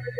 Good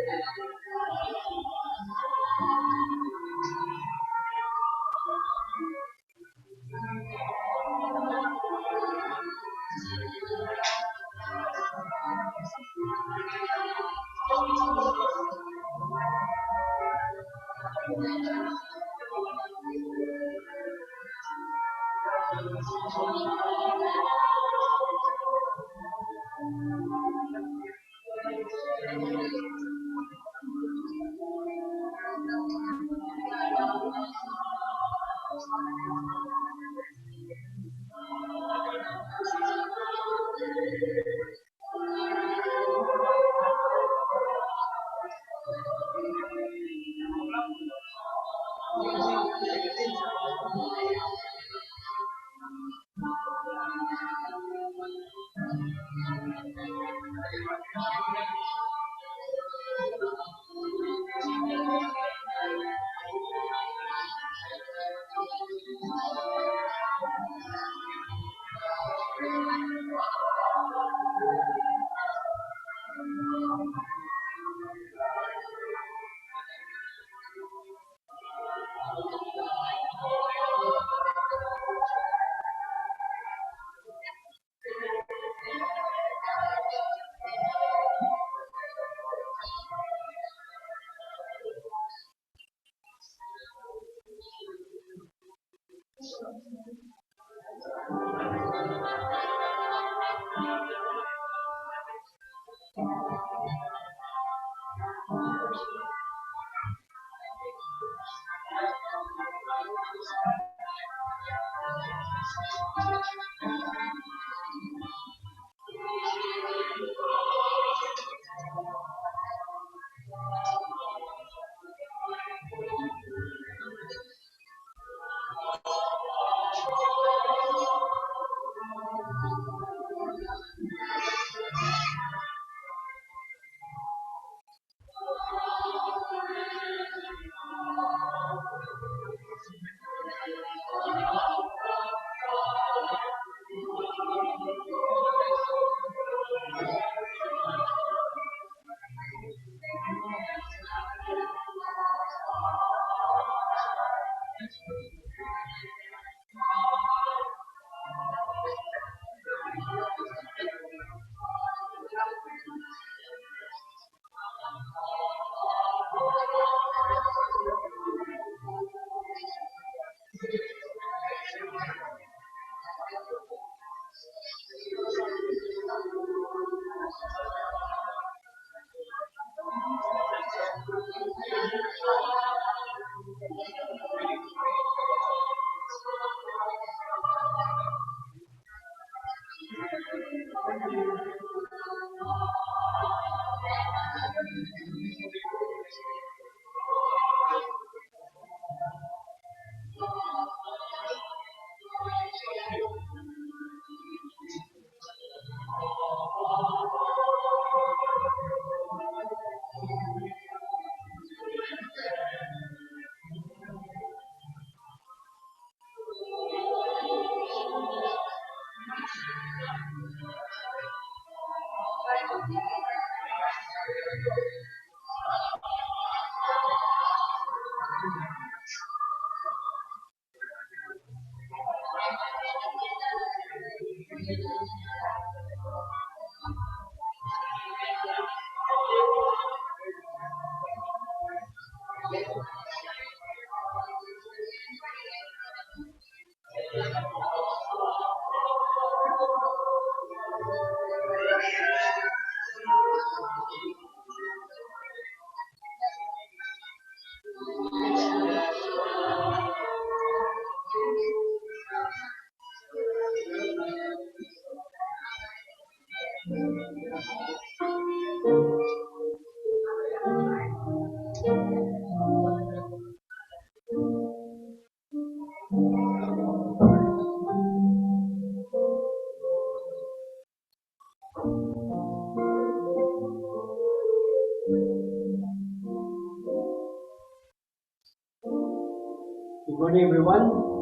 morning, everyone.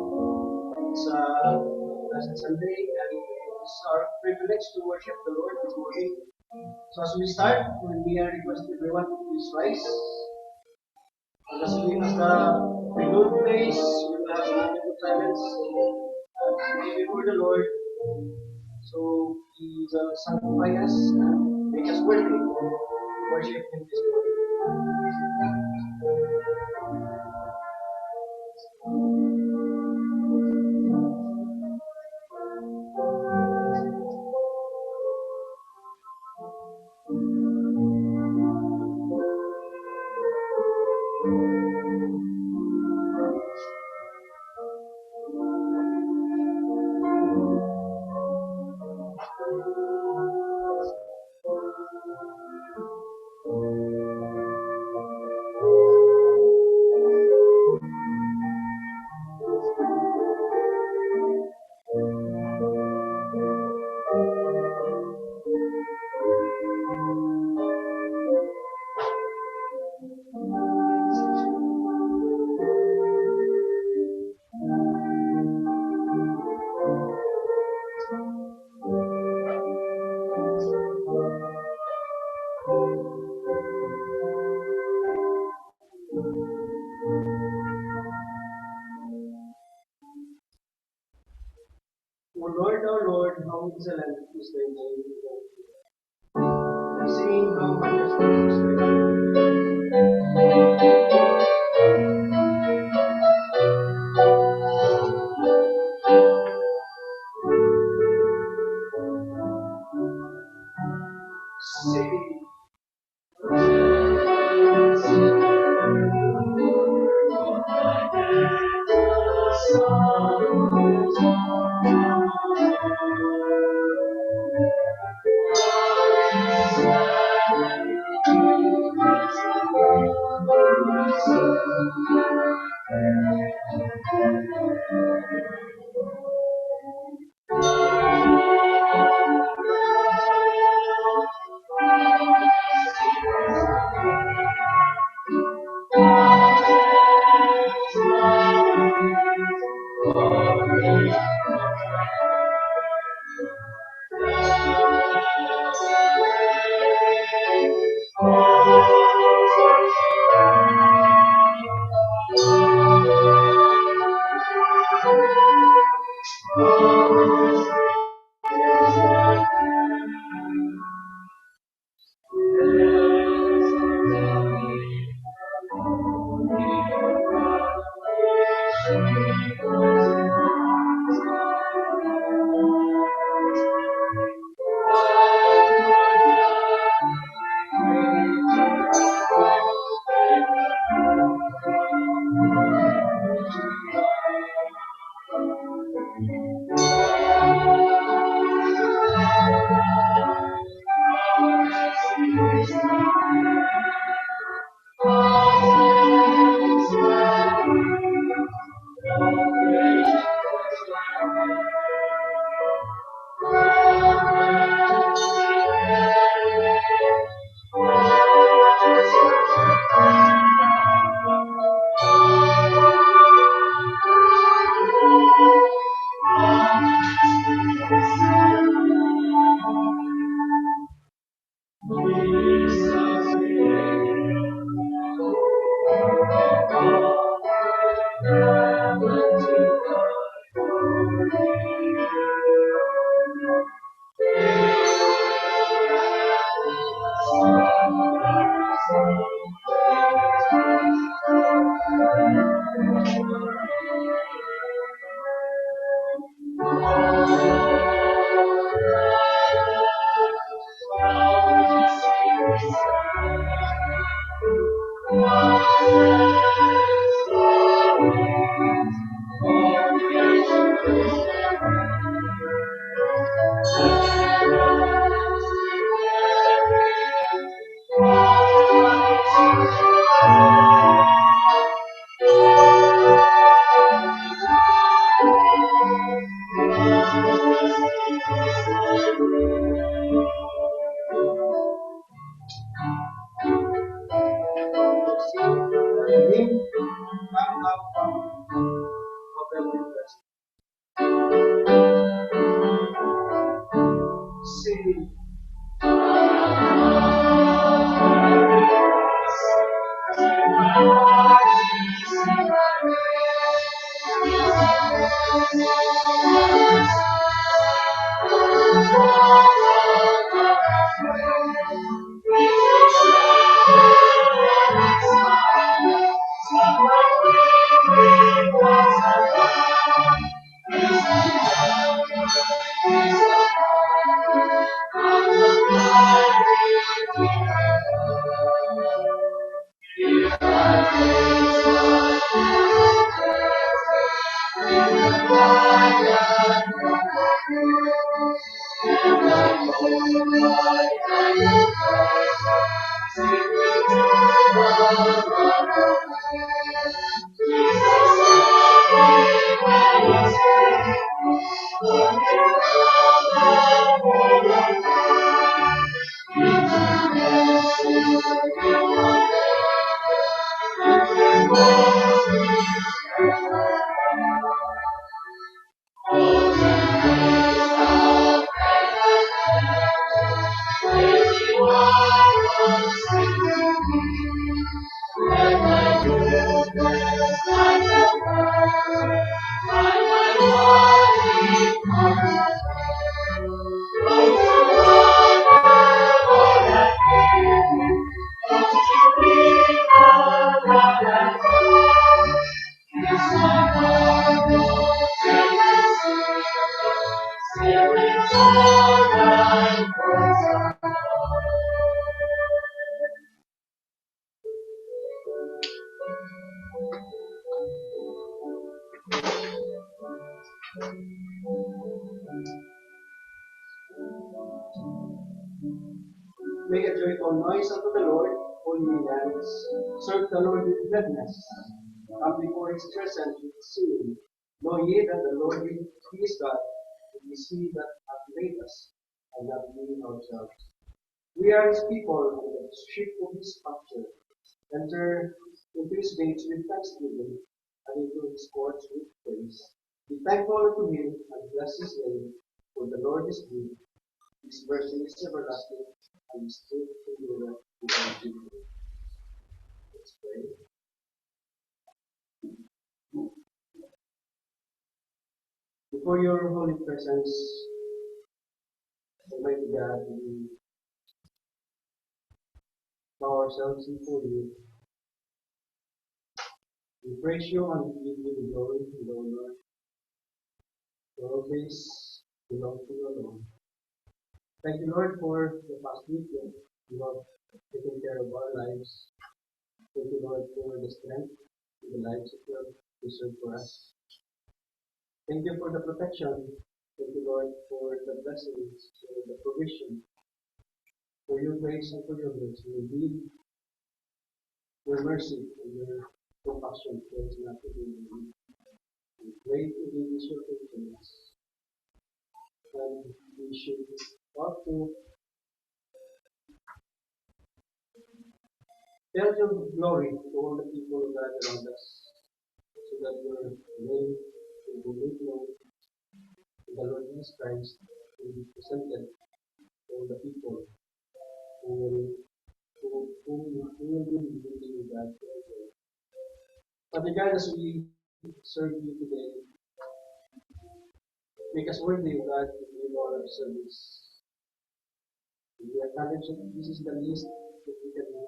It's a pleasant Sunday, and it's our privilege to worship the Lord this morning. So as we start, we are request everyone to please rise. As the prelude plays, we will have a moment of silence. Pray before the Lord. So He will sanctify us and make us worthy to worship Him this O Lord, how excellent is thy name. The singing, how majestic is thy name. Name, come up of the request. Sing. Make a joyful noise unto the Lord, all ye lands. Serve the Lord with gladness. Come before his presence with singing. Know ye that the Lord he is God. It is he that hath made us, and not we ourselves. We are his people, and the sheep of his pasture. Enter into his gates with thanksgiving, and into his courts with praise. Be thankful unto him, and bless his name, for the Lord is good. His mercy is everlasting, and his truth endureth without end. Let's pray. Before your holy presence, Almighty God, we bow ourselves before you. We praise you and give you the glory and the honor. For all things belong to you alone. Thank you, Lord, for the past week that you have taken care of our lives. Thank you, Lord, for the strength in the lives that you have preserved for us. Thank you for the protection. Thank you, Lord, for the blessings, for the provision, for your grace and for your mercy. Indeed, your mercy and your compassion towards not to be. And great indeed is your faithfulness. And we should ought to tell your glory to all the people who gather around us, so that your name will be made known to the Lord Jesus Christ, will be presented to all the people who will be believing in God forever. Father God, as we serve you today, make us worthy of God to give all our service. We acknowledge that this is the least that we can do,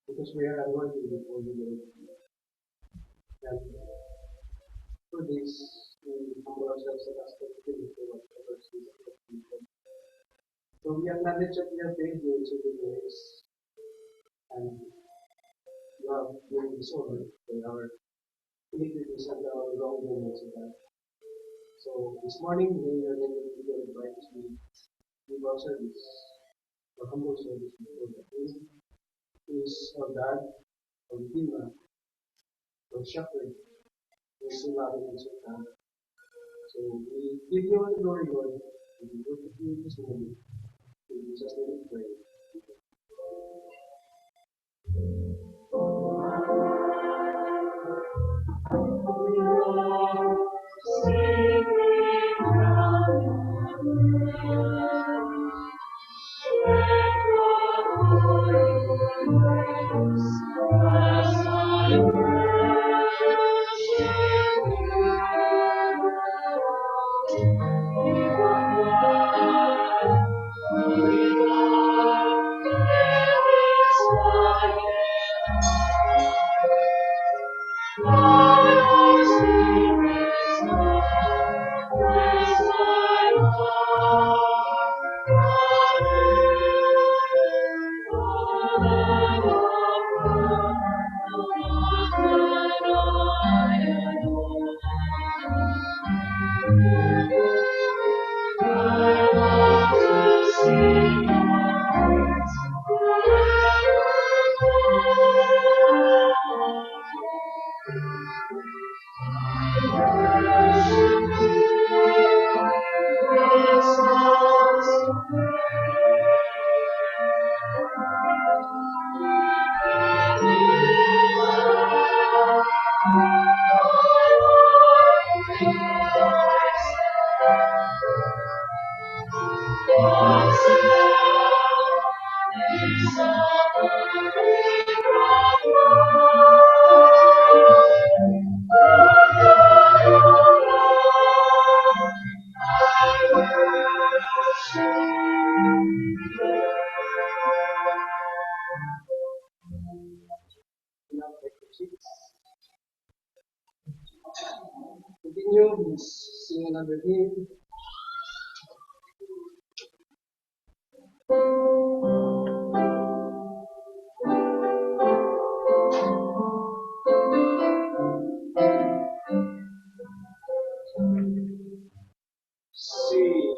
because we are unworthy before you, Lord. And for this, we humble ourselves and ask that you can do whatever is needed. So we acknowledge that we have failed you in so many ways, and you have given this honor for our iniquities and our wrongdoings of God. So this morning, we are going to be invite as we give our service, our humble service before the King, who is our God, our Redeemer, our Shepherd, who is so loving and so kind. So we give you all the glory, Lord, and we worship you this morning. In Jesus' name we pray. Continue, please sing another hymn. Sing.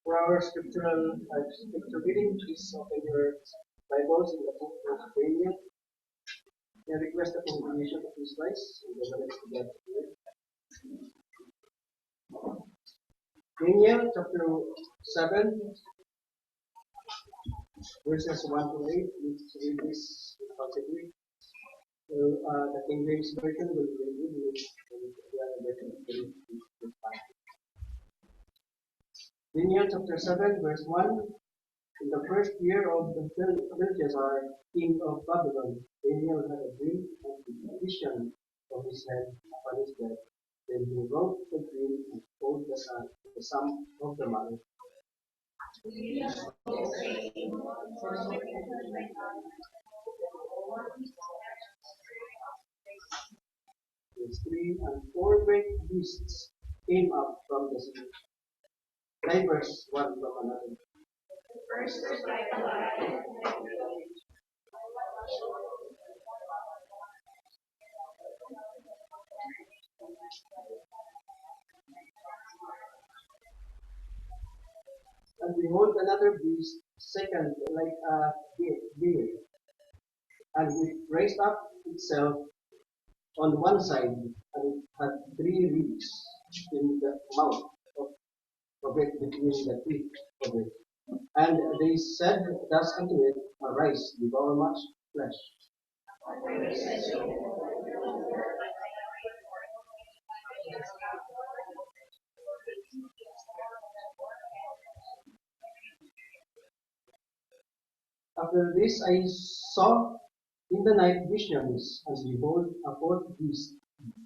For our scripture reading, please open your Bibles in the book of Daniel. I request the congregation to please rise and the rest of God's word. Daniel chapter 7, verses 1 to 8. Please read this possibly. So, the King James Version will be read with the other version will be fine. Daniel chapter 7, verse 1. In the first year of the Belshazzar, king of Babylon, Daniel had a dream and a vision of his head upon his bed. Then he wrote the dream and told the sum of the matter. Verse 3, and four great beasts came up from the sea, diverse one from another. And behold, another beast, second like a bear, and it raised up itself on one side, and it had three ribs in the mouth of it between the teeth of it. And they said thus unto it, arise, devour much flesh. After this I saw in the night visions, and behold, a fourth beast,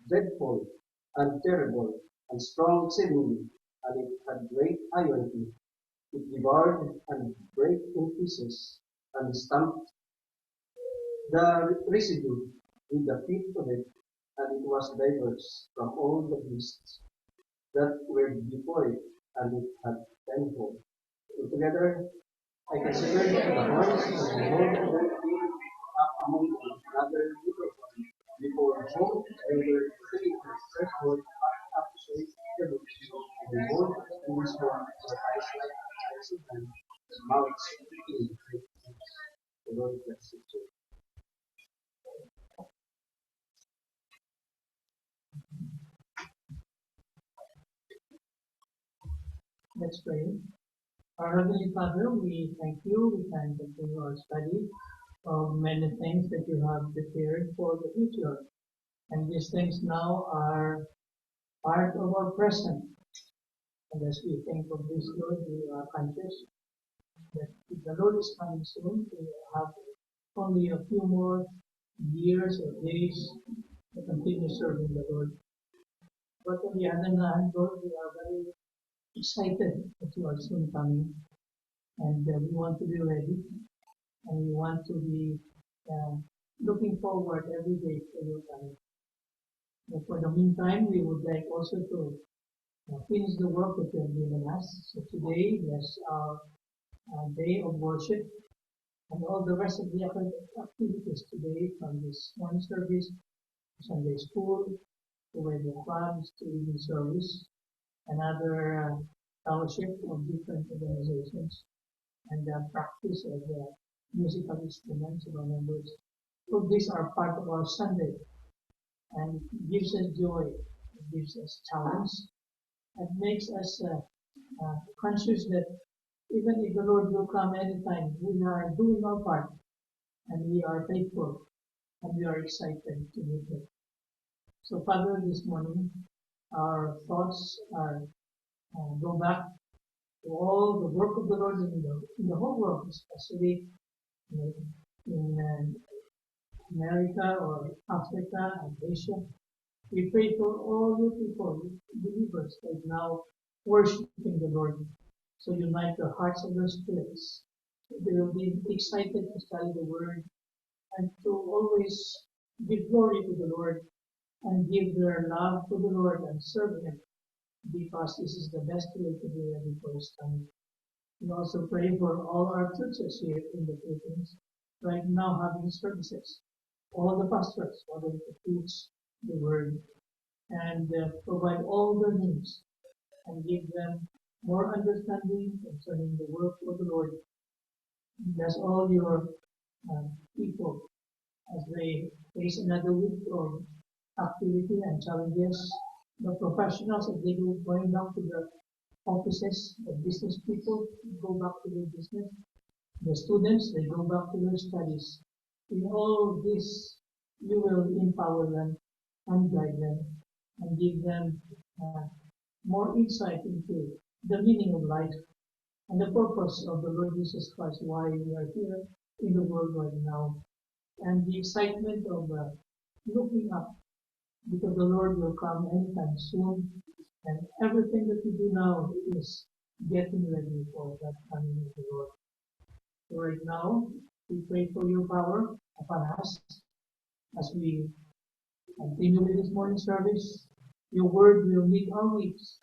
dreadful and terrible, and strong exceedingly, and it had great iron teeth. It devoured and brake in pieces, and stamped the residue with the feet of it, and it was diverse from all the beasts that were before it, and it had tenfold. Altogether, I considered the horns, and behold, there came up among them another little one, before whom they were sitting on the threshold, packed up straight the books, and behold, in his horn were eyes like eyes of men, his mouth speaking great things. The Lord bless you. Let's pray. Our Heavenly Father, we thank you. We can continue our study of many things that you have prepared for the future. And these things now are part of our present. And as we think of this, Lord, we are conscious that if the Lord is coming soon, we have only a few more years or days to continue serving the Lord. But on the other hand, Lord, we are very excited that you are soon coming. And we want to be ready, and we want to be uh, looking forward every day for your coming. But for the meantime, we would like also to finish the work that you have given us. So today is our day of worship, and all the rest of the activities today, from this one service, Sunday school, to wedding clubs, to evening service, another fellowship of different organizations, and the practice of the musical instruments of our members. So these are part of our Sunday, and it gives us joy, it gives us challenge, and makes us conscious that even if the Lord will come anytime, we are doing our part, and we are faithful, and we are excited to meet Him. So Father, this morning, our thoughts are go back to all the work of the Lord in the whole world, especially in America or Africa and Asia. We pray for all your people, believers, right now worshiping the Lord. So unite the hearts of their spirits. They will be excited to study the Word and to always give glory to the Lord and give their love to the Lord and serve Him, because this is the best way to be ready for His coming. We also pray for all our churches here in the Philippines right now having services. All the pastors are going to teach the Word and provide all their needs and give them more understanding concerning the work of the Lord. Bless all your people as they face another week of activity and challenges. The professionals, as they go going back to the offices, the business people go back to their business. The students, they go back to their studies. In all this, you will empower them and guide them and give them more insight into the meaning of life and the purpose of the Lord Jesus Christ, why we are here in the world right now, and the excitement of looking up, because the Lord will come anytime soon, and everything that we do now is getting ready for that coming of the Lord. So right now, we pray for your power upon us as we continue with this morning service. Your word will meet our needs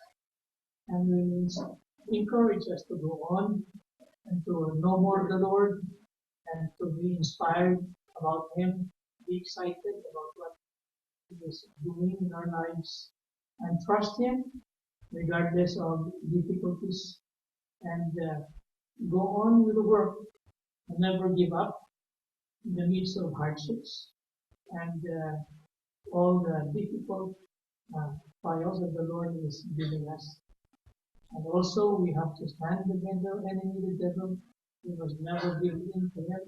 and will encourage us to go on and to know more of the Lord and to be inspired about Him, be excited about what He is doing in our lives, and trust Him regardless of difficulties, and go on with the work and never give up in the midst of hardships and all the difficult uh, trials that the Lord is giving us. And also, we have to stand against the enemy, the devil. We must never give in to him.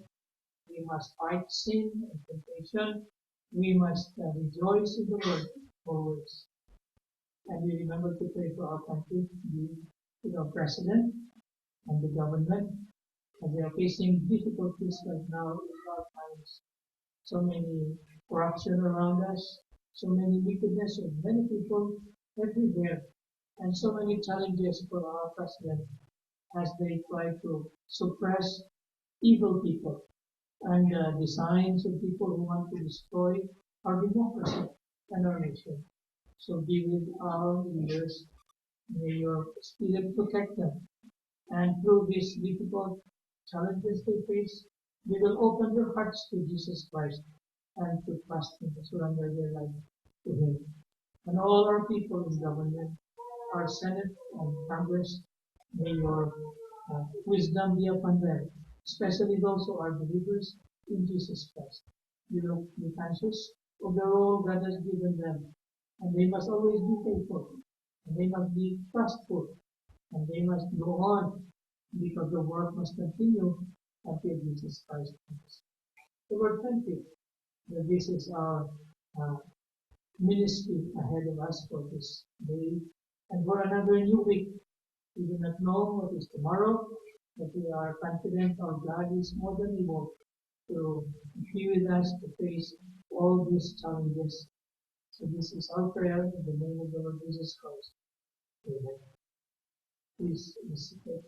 We must fight sin and temptation. We must rejoice in the Lord always. And we remember to pray for our country, the president and the government, and they are facing difficulties right now in our times. So many corruption around us, so many wickedness of many people everywhere, and so many challenges for our president as they try to suppress evil people and designs of people who want to destroy our democracy and our nation. So be with our leaders. May your spirit protect them. And through these difficult challenges they face, they will open their hearts to Jesus Christ and to trust Him, to surrender their life to Him. And all our people in government, our Senate and Congress, may your wisdom be upon them, especially those who are believers in Jesus Christ. You will be conscious of the role God has given them, and they must always be faithful, and they must be trustful, and they must go on because the work must continue until Jesus Christ comes. So Lord, thank you that this is our uh, ministry ahead of us for this day and for another new week. We do not know what is tomorrow, but we are confident our God is more than able to be with us to face all these challenges. So this is our prayer in the name of the Lord Jesus Christ. Amen. Please be seated.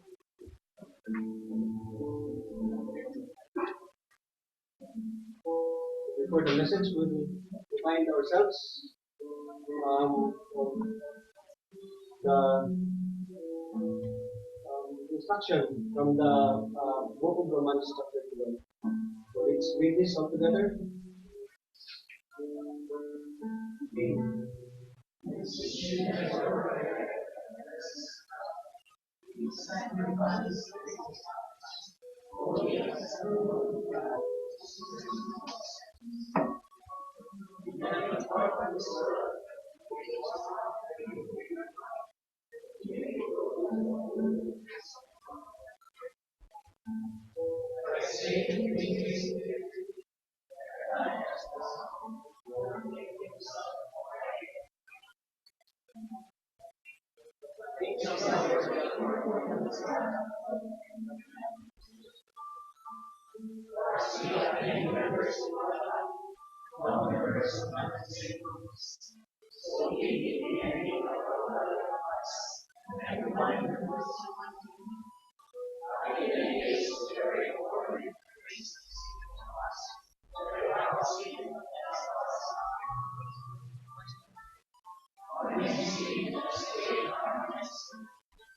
Before the message, we will remind ourselves of the instruction from the book of Romans chapter 12. So let's read this all together. Okay.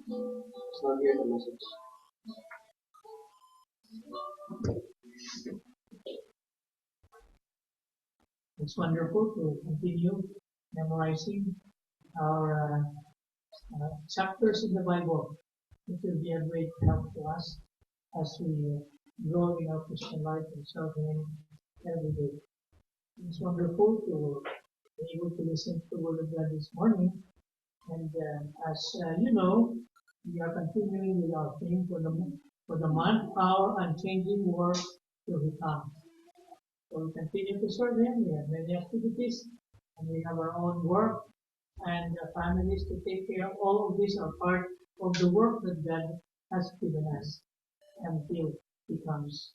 It's not here the message. It's wonderful to continue memorizing our chapters in the Bible. It will be a great help to us as we grow in our Christian life and serve Him every day. It's wonderful to be able to listen to the Word of God this morning. And as you know, we are continuing with our theme for the month, our unchanging work till He comes. So we continue to serve Him. We have many activities, and we have our own work and families to take care of. All of these are part of the work that God has given us until He comes.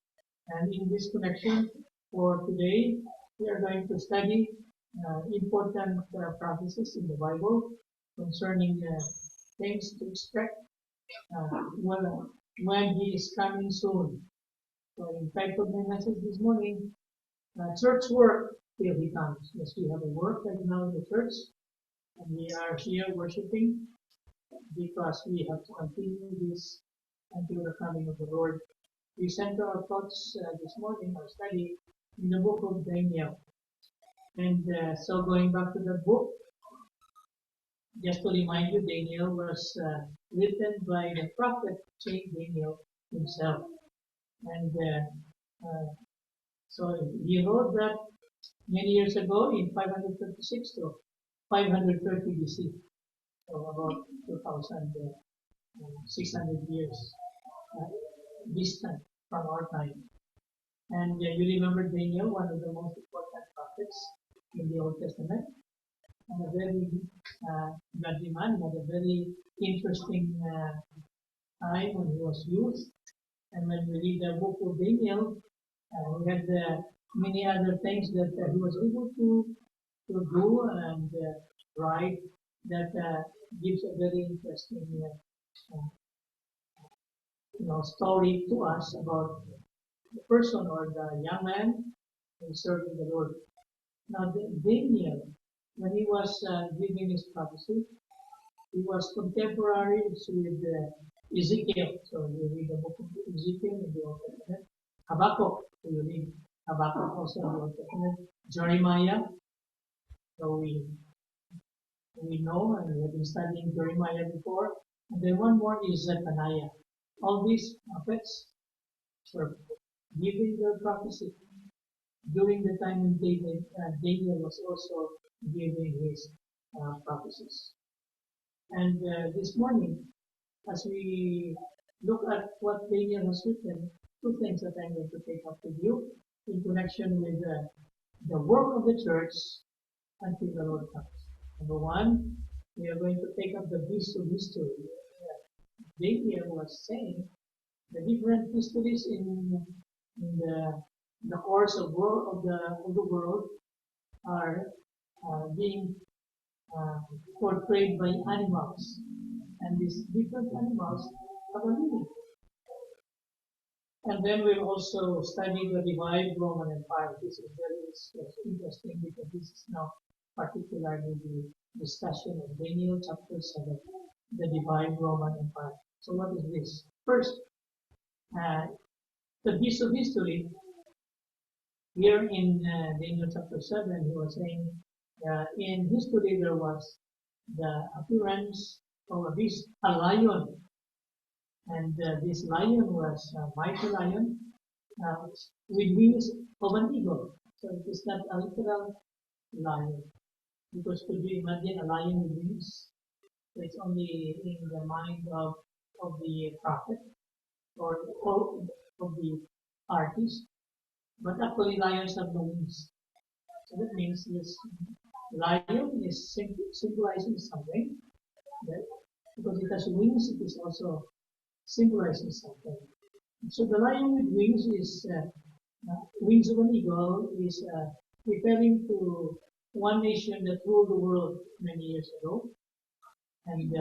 And in this connection, for today, we are going to study important prophecies in the Bible concerning things to expect uh, when, when He is coming soon. So, in fact, of my message this morning, church work till He comes. Yes, we have a work right now in the church, and we are here worshiping because we have to continue this until the coming of the Lord. We center our thoughts this morning, our study, in the book of Daniel. And so going back to the book, just to remind you, Daniel was written by the prophet Saint Daniel himself. And so he wrote that many years ago in 536 to 530 BC, so about 2,600 years distant from our time. And you remember Daniel, one of the most important prophets in the Old Testament, and a very godly man. He had a very interesting time when he was youth. And when we read the book of Daniel, we had many other things that he was able to do and write that gives a very interesting story to us about the person or the young man who is serving the Lord. Now, Daniel, when he was giving his prophecy, he was contemporary with Ezekiel. So you read the book of Ezekiel in the Old Testament. Habakkuk, so you read Habakkuk also in the Old Testament. Jeremiah, so we know and we have been studying Jeremiah before. And then one more is Zephaniah. All these prophets were giving their prophecy during the time when Daniel was also giving his prophecies. And this morning, as we look at what Daniel has written, two things that I'm going to take up with you in connection with the work of the church until the Lord comes. Number one, we are going to take up the beast of history. Daniel was saying the different histories in the course of the world are being portrayed by animals, and these different animals have a meaning. And then we'll also study the revived Roman Empire. This is very interesting because this is now particularly the discussion of Daniel chapter 7, the revived Roman Empire. So what is this? First, the piece of history. Here in Daniel chapter 7, he was saying, in history there was the appearance of a beast, a lion. And this lion was a mighty lion with wings of an eagle. So it is not a literal lion. Because could you imagine a lion with wings? So it's only in the mind of of the prophet or of the artist, but actually lions have no wings. So that means this lion is symbolizing something, that because it has wings, it is also symbolizing something. So the lion with wings is wings of an eagle is referring to one nation that ruled the world many years ago, and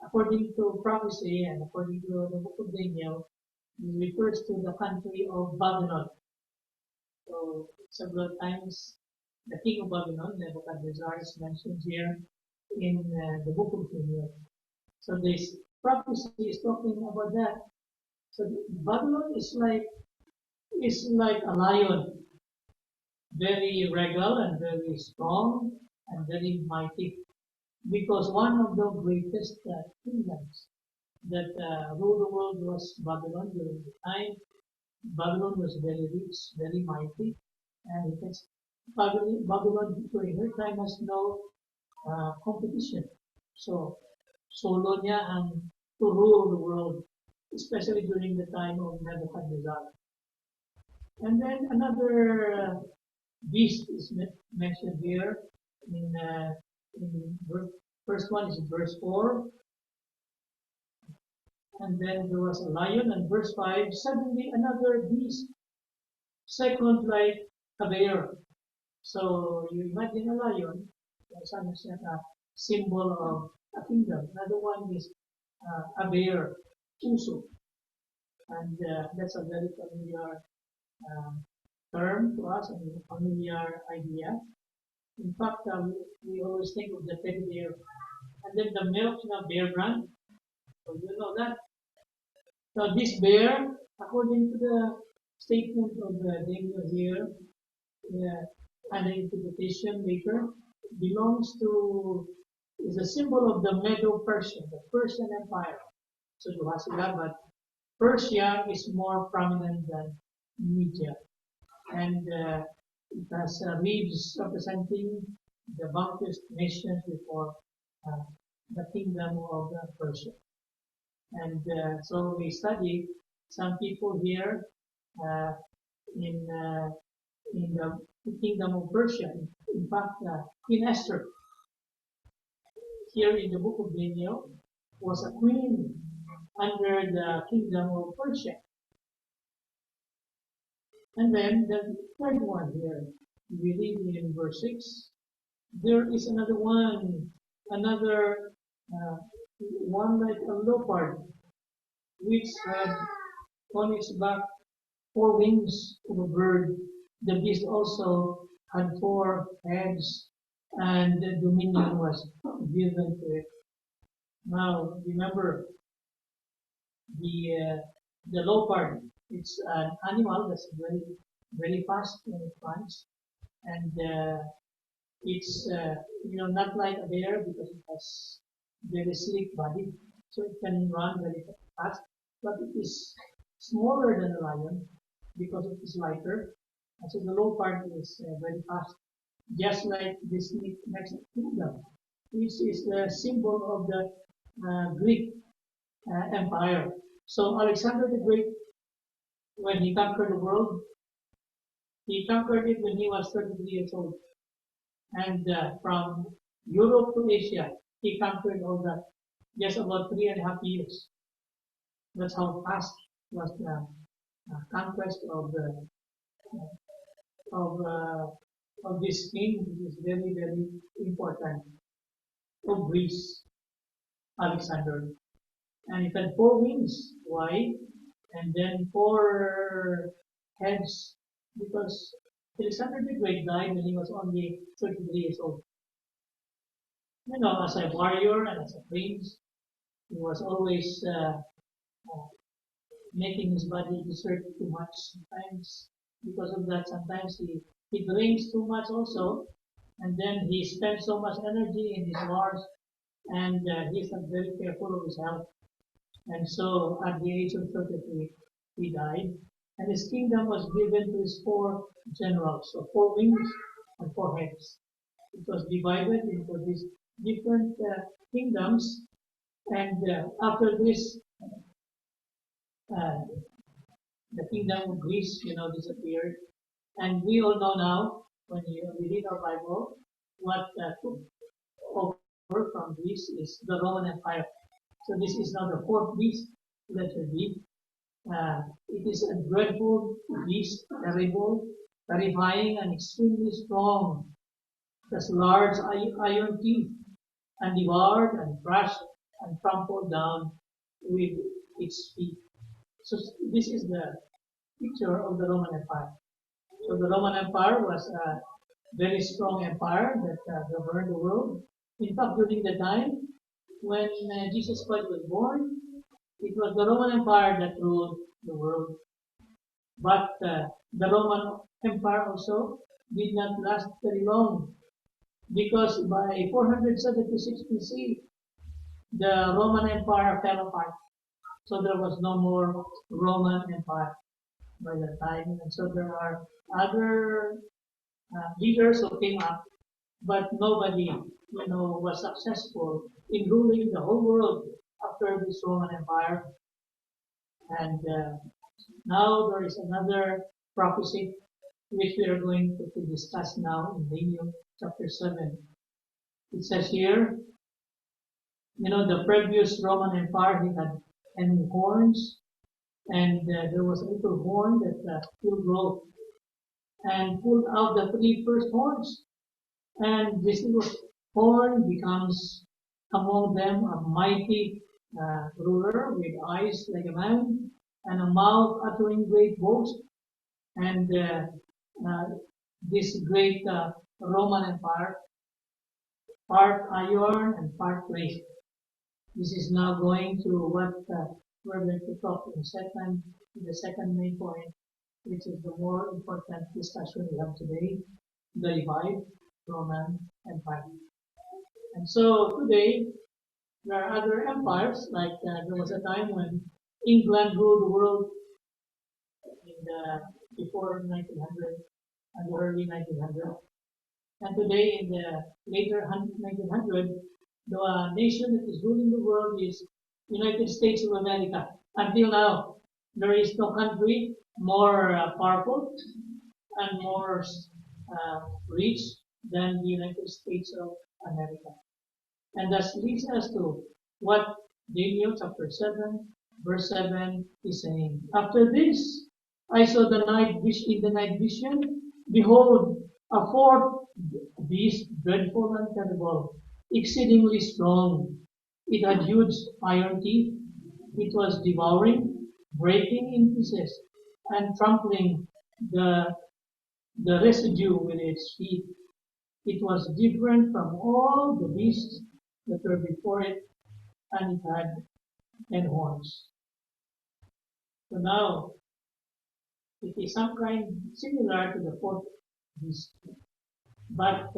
according to prophecy and according to the book of Daniel, it refers to the country of Babylon. So several times the king of Babylon, Nebuchadnezzar, is mentioned here in the book of Daniel. So this prophecy is talking about that. So Babylon is like a lion, very regal and very strong and very mighty, because one of the greatest kingdoms that ruled the world was Babylon during the time. Babylon was very rich, very mighty, and it has, Babylon during her time has no competition. So Solonia and to rule the world, especially during the time of Nebuchadnezzar. And then another beast is mentioned here in first one is verse 4, and then there was a lion, and verse 5, suddenly another beast, second like a bear. So you imagine a lion, some extent a symbol of a kingdom. Another one is a bear, uso, and that's a very familiar term to us and a familiar idea. In fact, we always think of the teddy bear, and then the milk in a bear brand. So you know that. So this bear, according to the statement of the Daniel here, and the interpretation later, belongs to is a symbol of the Medo-Persian, the Persian Empire. So you have sila, but Persia is more prominent than Media, and it has reeds representing the vanquished nations before uh, the kingdom of Persia. And so we study some people here uh, in uh, in the kingdom of Persia. In fact, Queen Esther here in the book of Daniel was a queen under the kingdom of Persia. And then the third one here, we read in verse 6, there is another one, another one like a leopard, which had on its back 4 wings of a bird. The beast also had 4 heads, and the dominion was given to it. Now, remember, the the leopard, it's an animal that's very, very fast when it runs, and it's not like a bear because it has very sleek body, so it can run very fast. But it is smaller than a lion because it is lighter. And so the leopard is very fast, just like this next kingdom, which is the symbol of the Greek Empire. So Alexander the Great, when he conquered the world, he conquered it when he was 33 years old. And from Europe to Asia, he conquered all that just about 3.5 years. That's how fast was the conquest of uh, of this king, which is very, very important, of Greece, Alexander. And it had 4 wings. Why? And then 4 heads, because Alexander the Great died when he was only 33 years old. As a warrior and as a prince, he was always making his body exert too much sometimes. Because of that, sometimes he drinks too much also, and then he spends so much energy in his wars, and he's not very careful of his health. And so, at the age of 33, he died, and his kingdom was given to his 4 generals, so 4 wings and 4 heads. It was divided into these different kingdoms, And after this, uh, the kingdom of Greece, disappeared. And we all know now, when we read our Bible, what took over from Greece is the Roman Empire. So this is now the fourth beast, letter B. It is a dreadful beast, terrible, terrifying, and extremely strong. It has large iron teeth, and devoured and crushed and trampled down with its feet. So this is the picture of the Roman Empire. So the Roman Empire was a very strong empire that governed the world. In fact, during the time when Jesus Christ was born, it was the Roman Empire that ruled the world. But the Roman Empire also did not last very long because by 476 BC, the Roman Empire fell apart. So there was no more Roman Empire by that time. And so there are other leaders who came up, but nobody, was successful in ruling the whole world after this Roman Empire. And now there is another prophecy which we are going to discuss now in Daniel chapter 7. It says here, the previous Roman Empire, he had 10 horns, and there was a little horn that still grew and pulled out the three first horns. And this little horn becomes among them a mighty ruler with eyes like a man and a mouth uttering great boast. And uh, this great Roman Empire, part iron and part clay. This is now going to what we're going to talk the second main point, which is the more important discussion we have today, the revived Roman Empire. And so today, there are other empires, like there was a time when England ruled the world in the before 1900 and the early 1900. And today, in the later 1900, the nation that is ruling the world is United States of America. Until now, there is no country more powerful and more rich than the United States of America. And that leads us to what Daniel chapter 7, verse 7 is saying. After this, I saw in the night vision, behold, a fourth beast, dreadful and terrible, exceedingly strong. It had huge iron teeth. It was devouring, breaking in pieces, and trampling the, the residue with its feet. It was different from all the beasts that were before it, and it had 10 horns. So now, it is some kind similar to the fourth beast. But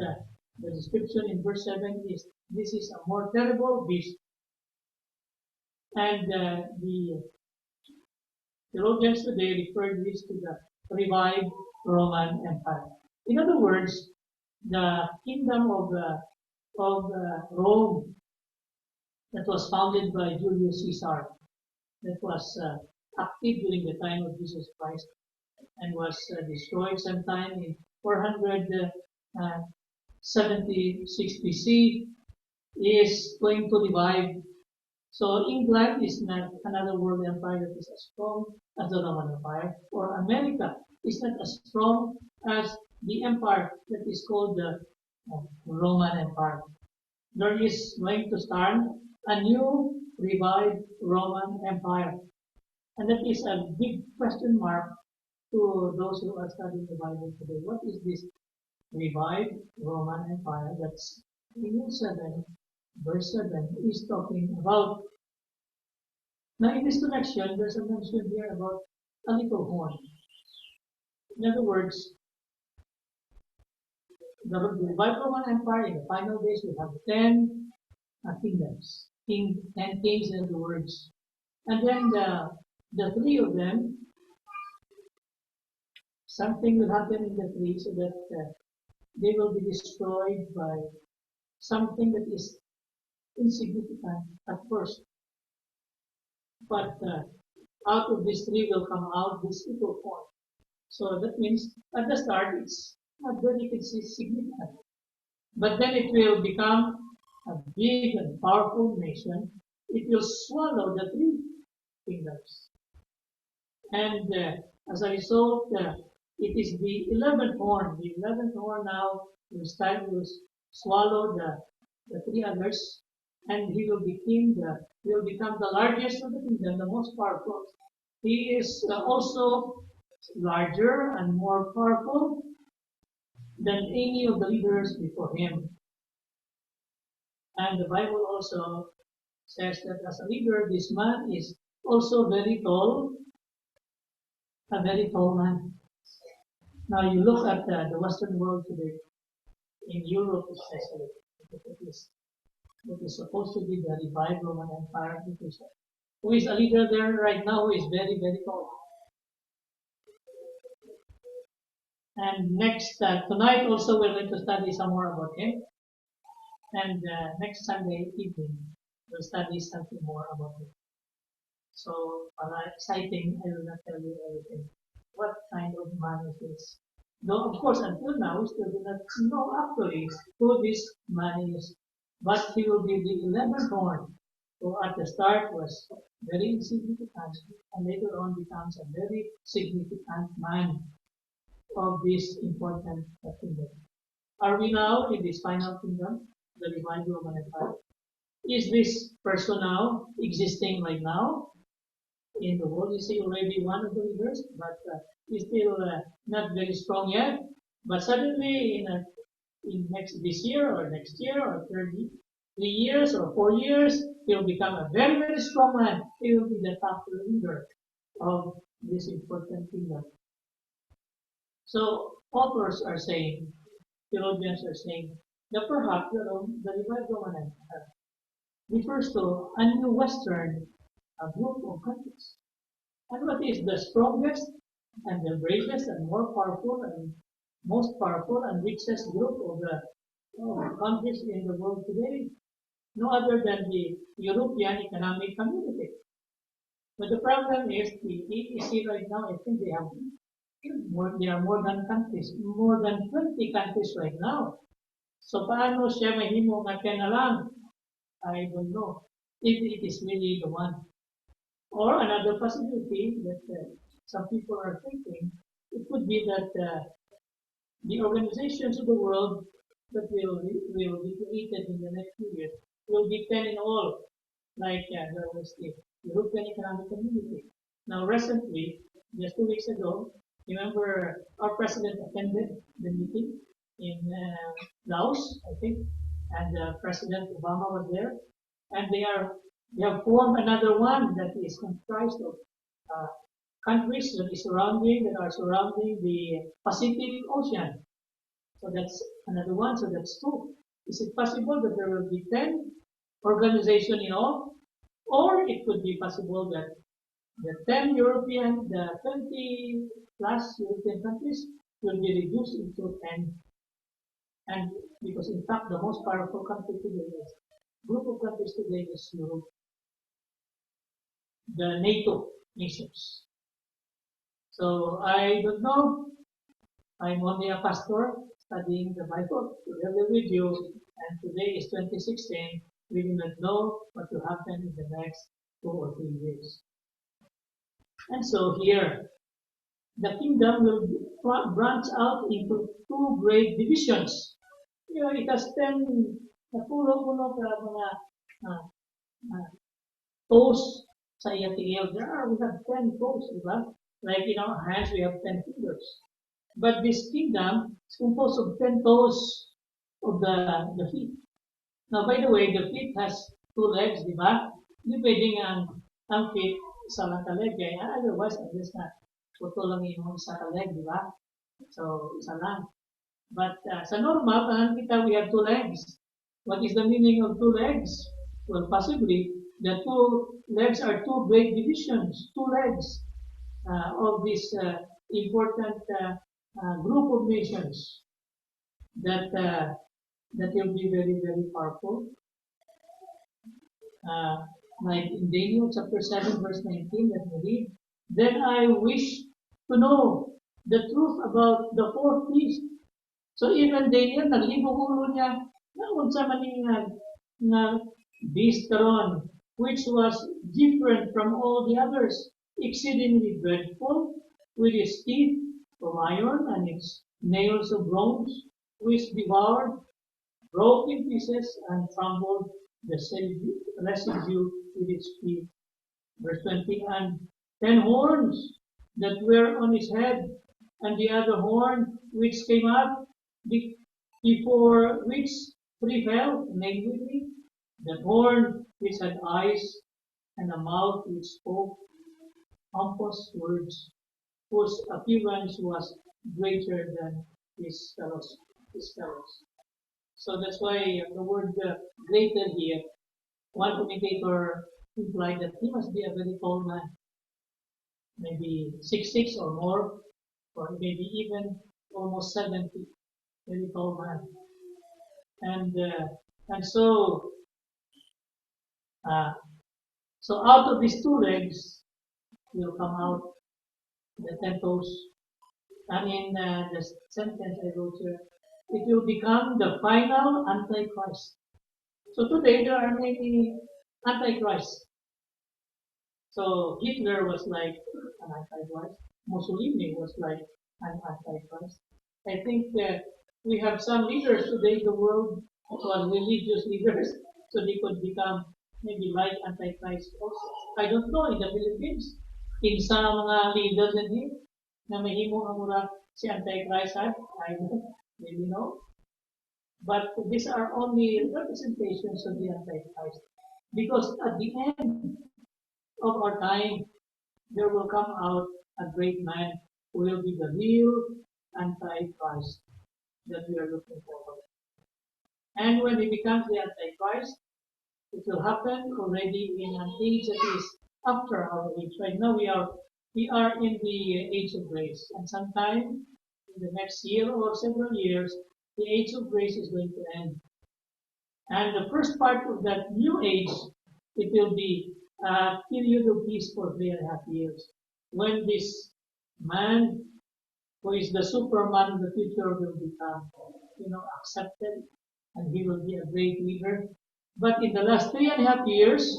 the description in verse 7 is this is a more terrible beast. And the theologians today refer this to the revived Roman Empire. In other words, the kingdom of Rome that was founded by Julius Caesar, that was active during the time of Jesus Christ and was destroyed sometime in 476 BC, is going to revive. So England is not another world empire that is as strong as the Roman Empire, or America is not as strong as the empire that is called the Roman Empire. There is going to start a new revived Roman Empire. And that is a big question mark to those who are studying the Bible today. What is this revived Roman Empire that's Daniel 7, verse 7 is talking about? Now, in this connection, there's a mention here about a little horn. In other words, the revived Roman Empire in the final days will have 10 kingdoms, 10 kings, in other words. And then the three of them, something will happen in the three so that they will be destroyed by something that is insignificant at first. But out of these three will come out this equal form. So that means at the start it's not very significant. But then it will become a big and powerful nation. It will swallow the three kingdoms. And as a result, it is the 11th horn. The 11th horn now will swallow the three others, and he will become the largest of the kingdom, the most powerful. He is also larger and more powerful than any of the leaders before him. And the Bible also says that as a leader, this man is also very tall, a very tall man. Now you look at the Western world today, in Europe especially, what is supposed to be the revived Roman Empire, who is a leader there right now who is very, very tall. And next, tonight also we're going to study some more about him. And next Sunday evening, we'll study something more about him. So, exciting, I will not tell you everything. What kind of man is this? Though, of course, until now, we still do not know actually who this man is. But he will be the 11th horn, who at the start was very insignificant, and later on becomes a very significant man of this important kingdom. Are we now in this final kingdom, the revived Roman Empire? Is this person now existing right now in the world? Is he already one of the leaders, but he's still not very strong yet? But suddenly, in this year or next year or 3 years or 4 years, he'll become a very, very strong man. He will be the top leader of this important kingdom. So authors are saying, theologians are saying, that perhaps the revived Roman Empire refers to a new Western group of countries. And what is the strongest and the bravest and more powerful and most powerful and richest group of the countries in the world today? No other than the European Economic Community. But the problem is the EEC right now, I think there are more than countries, more than 20 countries right now. So paano siya mahimo nga na lang? I don't know if it is really the one. Or another possibility that some people are thinking, it could be that the organizations of the world that will be created in the next few years will be 10 in all, like there was the European Economic Community. Now recently, just 2 weeks ago, remember our president attended the meeting in Laos, I think, and President Obama was there, and they have formed another one that is comprised of countries that are surrounding the Pacific Ocean. So that's another one. So that's two. Is it possible that there will be 10 organizations in all? Or it could be possible that the 20 plus European countries will be reduced into 10. And because in fact the most powerful country today is group of countries today is Europe, the NATO nations. So I don't know. I'm only a pastor studying the Bible together with you, and today is 2016. We do not know what will happen in the next 2 or 3 years. And so here, the kingdom will branch out into two great divisions. You know, it has 10 pulo-pulo ka mga toes sa iyang tingil. We have 10 toes, diba? Like in our hands, we have 10 fingers. But this kingdom is composed of 10 toes of the feet. Now, by the way, the feet has 2 legs, di ba? Hindi pwedeng ang feet, isa lang ka leg. Otherwise, at least na, puto lang yung isa ka leg, di ba? So, isa lang. But sa normal, kita we have 2 legs. What is the meaning of 2 legs? Well, possibly, the 2 legs are 2 great divisions, 2 legs of this important group of nations that will be very, very powerful. Uh, like in Daniel chapter 7 verse 19, let me read. Then I wish to know the truth about the fourth beast. So even Daniel, naglibog-ulo niya, na unsa man nga beast karon, which was different from all the others, exceedingly dreadful, with its teeth of iron and its nails of bronze, which devoured, broke in pieces, and trampled the residue with its feet. Verse 20, and 10 horns that were on his head, and the other horn which came up, before which three fell, namely, the horn which had eyes, and a mouth which spoke pompous words, whose appearance was greater than his fellows. His fellows. So that's why the word greater here, one commentator implied that he must be a very tall man, maybe 6'6" or more, or maybe even almost 70, very tall man. And uh, and uh, so out of these two legs will come out the 10 toes. And in the sentence I wrote here, it will become the final Antichrist. So today there are many Antichrists. So Hitler was like an Antichrist. Mussolini was like an Antichrist. I think we have some leaders today in the world who are religious leaders, so they could become maybe like Antichrist also. I don't know in the Philippines, kinsa mga leaders in here na mahimo ang mura si Antichrist ha? I don't really know. But these are only representations of the Antichrist. Because at the end of our time, there will come out a great man who will be the real Antichrist that we are looking forward. And when he becomes the Antichrist, it will happen already in an age that is after our age. Right now we are in the age of grace, and sometime in the next year or several years, the age of grace is going to end. And the first part of that new age, it will be a period of peace for 3.5 years, when this man who is the Superman of the future will become, accepted, and he will be a great leader. But in the last 3.5 years,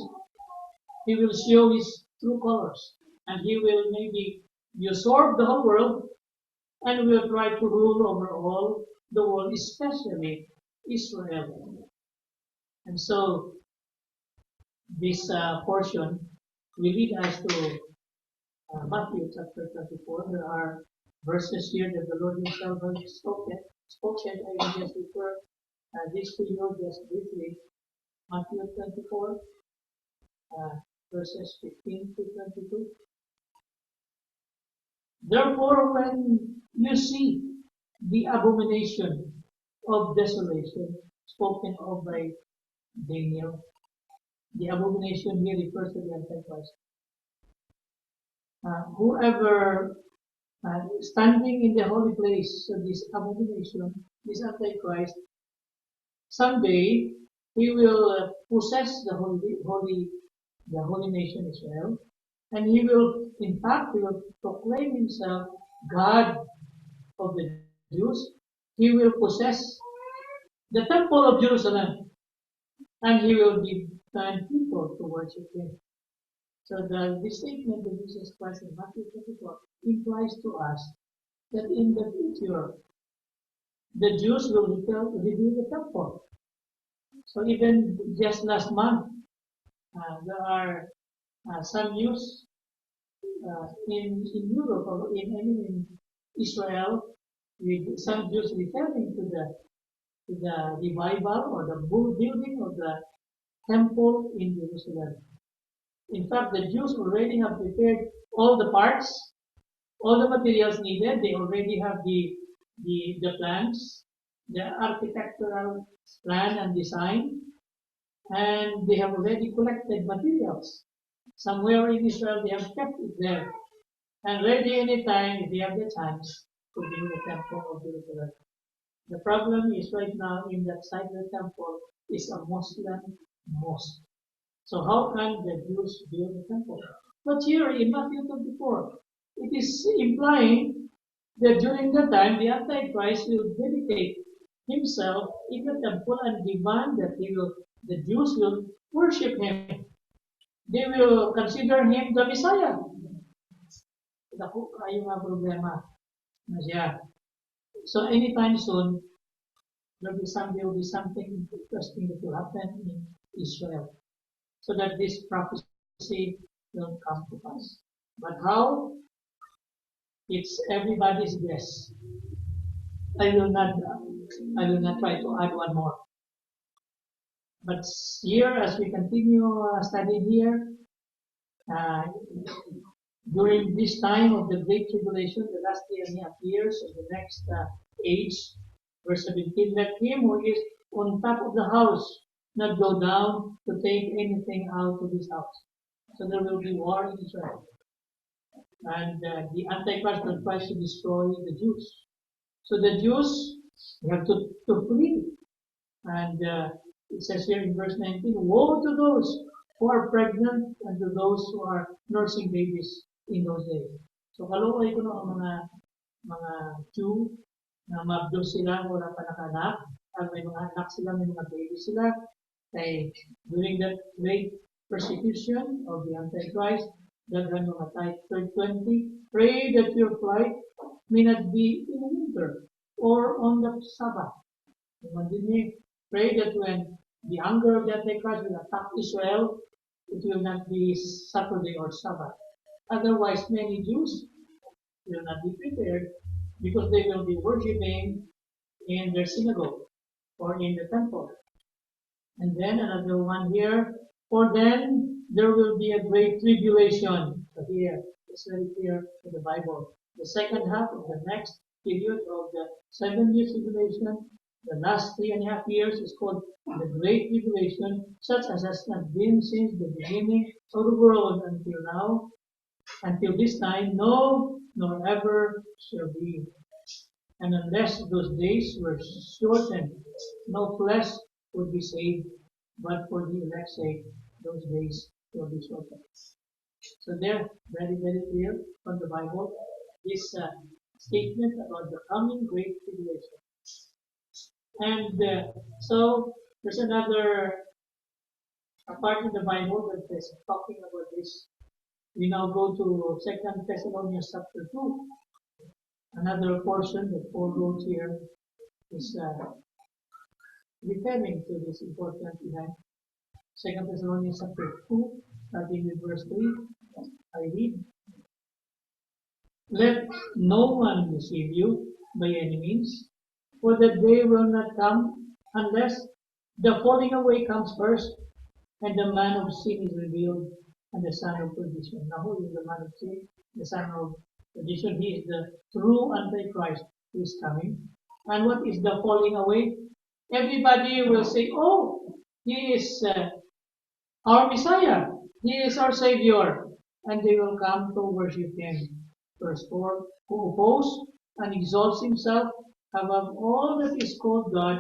he will show his true colors, and he will maybe usurp the whole world and will try to rule over all the world, especially Israel. And so this portion will lead us to Matthew chapter 24. There are verses here that the Lord Himself has spoken. I will just refer this to you just briefly. Matthew 24, verses 15 to 22. Therefore, when you see the abomination of desolation spoken of by Daniel, the abomination here refers to the Antichrist. Whoever standing in the holy place, so this abomination, this Antichrist, someday he will possess the holy nation Israel, and he will, in fact, he will proclaim himself God of the Jews. He will possess the temple of Jerusalem, and he will demand people to worship him. So the statement of Jesus Christ in Matthew 24 implies to us that in the future, the Jews will rebuild the temple. So even just last month, there are some news in Europe or in Israel with some Jews referring to the revival or the building of the temple in Jerusalem. In fact, the Jews already have prepared all the parts, all the materials needed. They already have the plans, the architectural plan and design, and they have already collected materials. Somewhere in Israel, they have kept it there and ready anytime if they have the chance to build the temple of Jerusalem. The problem is right now in that side of the temple is a Muslim mosque. So how can the Jews build the temple? But here in Matthew 24, it is implying that during that time the Antichrist will dedicate himself in the temple and demand that the Jews will worship him. They will consider him the Messiah. Naku, kayo nga problema na siya. So anytime soon, there will be something interesting that will happen in Israel, so that this prophecy will come to pass. But how? It's everybody's guess. I will not. I will not try to add one more. But here, as we continue studying here, uh, during this time of the Great Tribulation, the last 3.5 years of the next age, verse 17, let him who is on top of the house not go down to take anything out of his house. So there will be war in Israel. And the Antichrist will try to destroy the Jews. So the Jews have to flee. And it says here in verse 19, woe to those who are pregnant and to those who are nursing babies in those days. So kalukay ko no ang mga Jew na mabdo sila, wala pa nakanak, at may mga anak sila, may mga baby sila. Kay during that great persecution of the Antichrist, daghan mga type 20, pray that your flight may not be in winter or on the Sabbath. Pray that when the anger of the Antichrist will attack Israel, it will not be Saturday or Sabbath. Otherwise, many Jews will not be prepared because they will be worshiping in their synagogue or in the temple. And then another one here, for then there will be a great tribulation. So here, it's very clear in the Bible. The second half of the next period of the 7 year tribulation, the last 3.5 years is called the Great Tribulation, such as has not been since the beginning of the world until now, until this time, no, nor ever shall be. And unless those days were shortened, no flesh would be saved, but for the elect's sake, those days will be shortened. So there, very, very clear from the Bible, this statement about the coming great tribulation. And so there's another part in the Bible that is talking about this. We now go to 2 Thessalonians chapter 2. Another portion that Paul wrote here is referring to this important event. 2 Thessalonians chapter 2, starting with verse 3, I read, let no one deceive you by any means, for the day will not come unless the falling away comes first, and the man of sin is revealed, and the son of perdition. Now who is the man of sin? The son of perdition. He is the true Antichrist who is coming. And what is the falling away? Everybody will say, oh, he is our Messiah. He is our Savior. And they will come to worship him. Verse 4, who opposes and exalts himself above all that is called God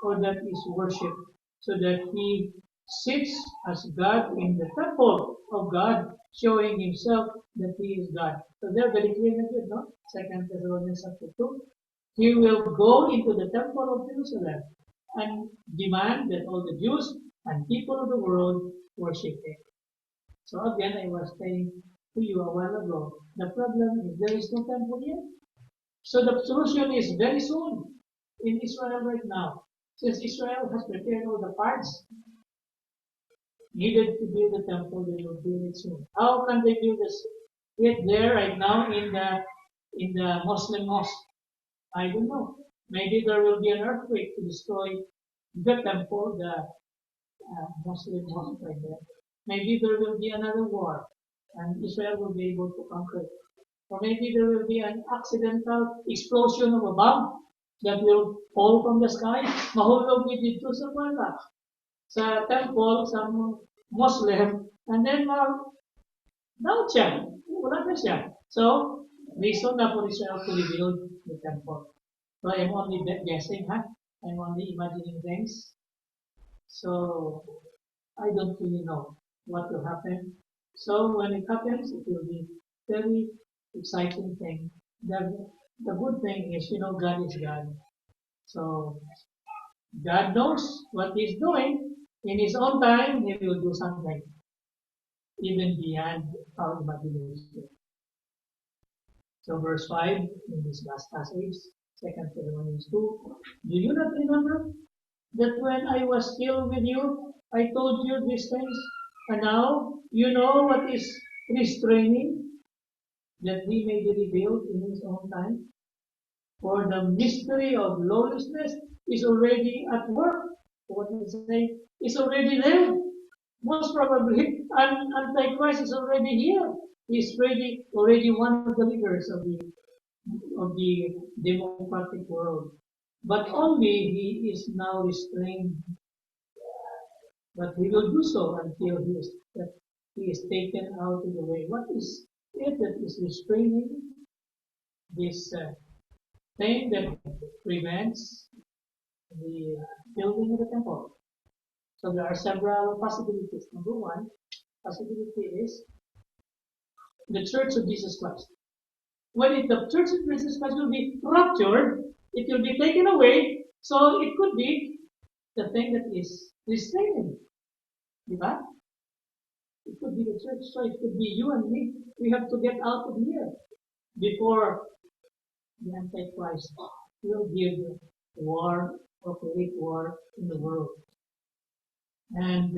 or that is worshipped, so that he sits as God in the temple of God, showing himself that he is God. So they're very clear in it, no? 2 Thessalonians chapter 2. He will go into the temple of Jerusalem and demand that all the Jews and people of the world worship him. So again, I was saying to you a while ago, the problem is there is no temple yet. So the solution is very soon in Israel right now. Since Israel has prepared all the parts needed to build the temple, they will build it soon. How can they build it there right now in the Muslim mosque? I don't know. Maybe there will be an earthquake to destroy the temple, the Muslim mosque right there. Maybe there will be another war, and Israel will be able to conquer it. Or maybe there will be an accidental explosion of a bomb that will fall from the sky. Mahulog dito sa kwarta, sa temple, sa Muslim, and then down siya. Wala na siya. So, reason na for Israel to rebuild the temple. So I'm only guessing, huh? I'm only imagining things. So I don't really know. what will happen. So when it happens, it will be very exciting thing. The good thing is, God is God. So God knows what He's doing. In His own time, He will do something even beyond our imagination. So verse 5 in this last passage, 2 Thessalonians 2, do you not remember that when I was still with you, I told you these things, and now you know what is restraining, that He may be revealed in His own time? For the mystery of lawlessness is already at work. What we say is already there. Most probably, Antichrist is already here. He's already one of the leaders of the democratic world. But only he is now restrained. But he will do so until he is taken out of the way. What is it that is restraining this thing that prevents the building of the temple? So there are several possibilities. Number one possibility is the Church of Jesus Christ. When the Church of Jesus Christ will be ruptured, it will be taken away. So it could be the thing that is restraining. Diba? It could be the church, so it could be you and me. We have to get out of here before the Antichrist will give war or create war in the world. And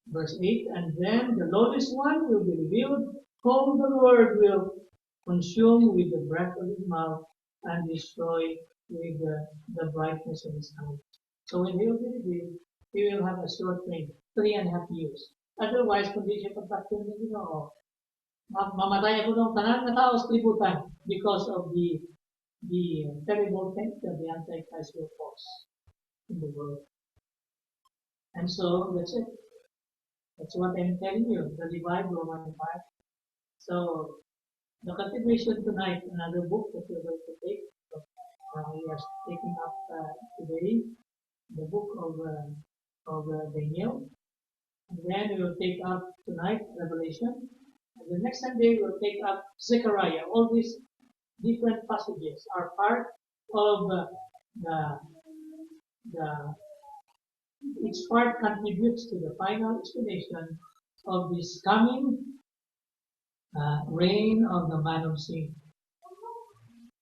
verse 8, and then the lowest one will be revealed, whom the Lord will consume with the breath of his mouth and destroy with the brightness of his coming. So when he will be revealed, he will have a short reign, 3.5 years. Otherwise, kung di siya pagtakil ng Ginoo, mamatay ako ng tanan na tao sa kalibutan because of the terrible things that the Antichrist will cause in the world. And so that's it. That's what I'm telling you. The divide Roman 5. So the continuation tonight, another book that we're going to take. We are taking up today the book of Daniel. And then we will take up tonight Revelation. And the next Sunday we will take up Zechariah. All these different passages are part of the the each part contributes to the final explanation of this coming reign of the man of sin.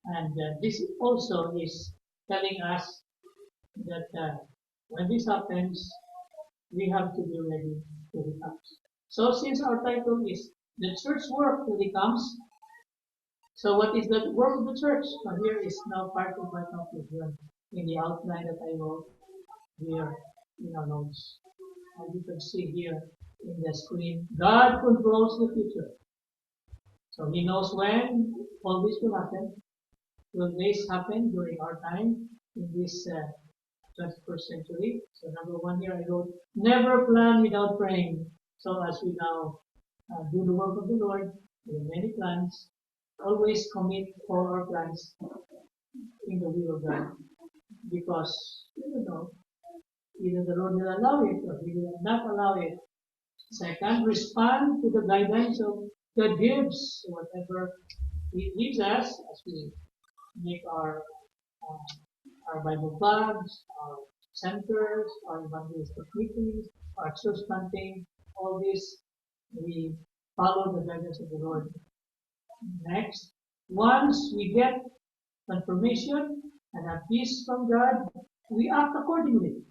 And this also is telling us that when this happens, we have to be ready till he comes. So since our title is the church work till he comes, so what is the work of the church? So here is now part of my conclusion in the outline that I wrote here in our notes. And you can see here in the screen, God controls the future. So he knows when all this will happen. Will this happen during our time in this 21st century? So number one here I wrote, never plan without praying. So as we now do the work of the Lord, we have many plans. Always commit all our plans in the will of God. Because, you don't know, either the Lord will allow it or He will not allow it. Second, respond to the guidance of God gives, whatever He gives us as we make our Bible clubs, our centers, our evangelistic meetings, our church planting, all this, we follow the guidance of the Lord. Next, once we get confirmation and have peace from God, we act accordingly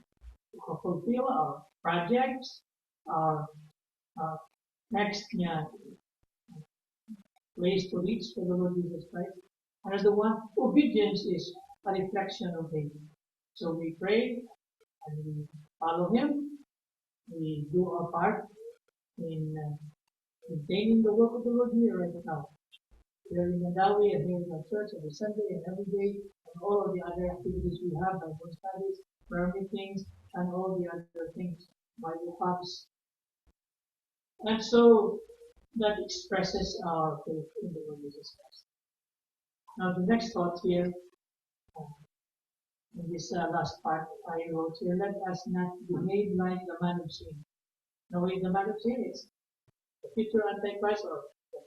to fulfill our projects, our next ways to reach for the Lord Jesus Christ. Another one, obedience is a reflection of faith. So we pray and we follow Him. We do our part in maintaining the work of the Lord here right now. Here in Mandaue and here in our church every Sunday and every day, and all of the other activities we have, Bible studies, prayer meetings, and all the other things, Bible clubs. And so that expresses our faith in the Lord Jesus Christ. Now the next thought here, in this last part I wrote here, let us not behave like the man of sin. Now, in the matter of is the future Antichrist or the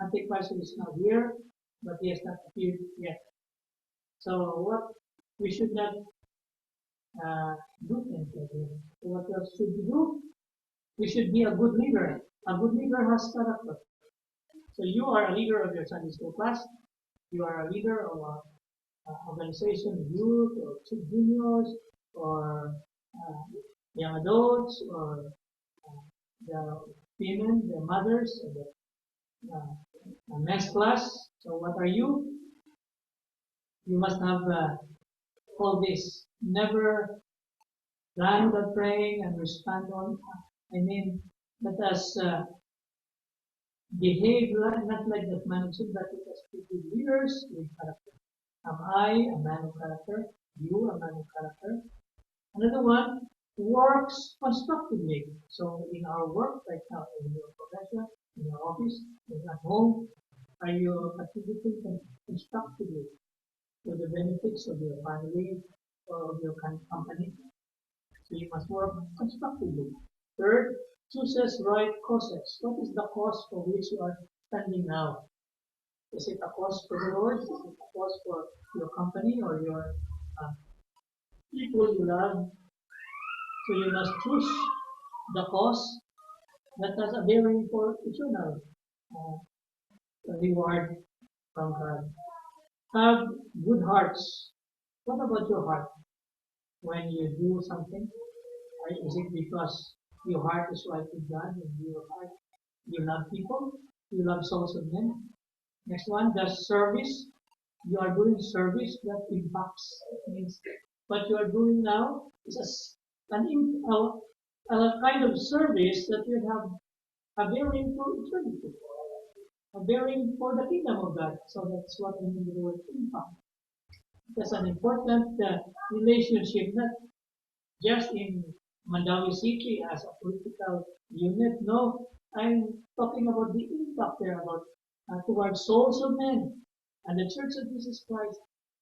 Antichrist is not here, but he has not appeared yet. So, what we should not do things like this. So what else should we do? We should be a good leader. A good leader has character. So you are a leader of your Sunday school class. You are a leader of an organization, youth or juniors or young adults or the women, the mothers, or the men's class. So what are you? You must have all this. Never plan without praying and respond on. I mean, let us behave not like that man of sin, but let us be leaders with character. Am I a man of character? You a man of character? Another one works constructively. So in our work right now, in your profession, in your office, at home, are you contributing constructively to the benefits of your family or of your company? So you must work constructively. Third, chooses right causes. What is the cause for which you are standing now? Is it a cause for the Lord? Is it a cause for your company or your uh, people you love? So you must choose the cause that has a bearing for eternal reward from God. Have good hearts. What about your heart? When you do something, is it because your heart is right with God and your heart you love people, you love souls of men? Next one, does service. You are doing service that impacts. It means what you are doing now is a kind of service that will have a bearing for eternity, a bearing for the kingdom of God. So that's what I mean with the word impact. That's an important relationship, not just in Mandaue City as a political unit. No, I'm talking about the impact there about towards souls of men and the Church of Jesus Christ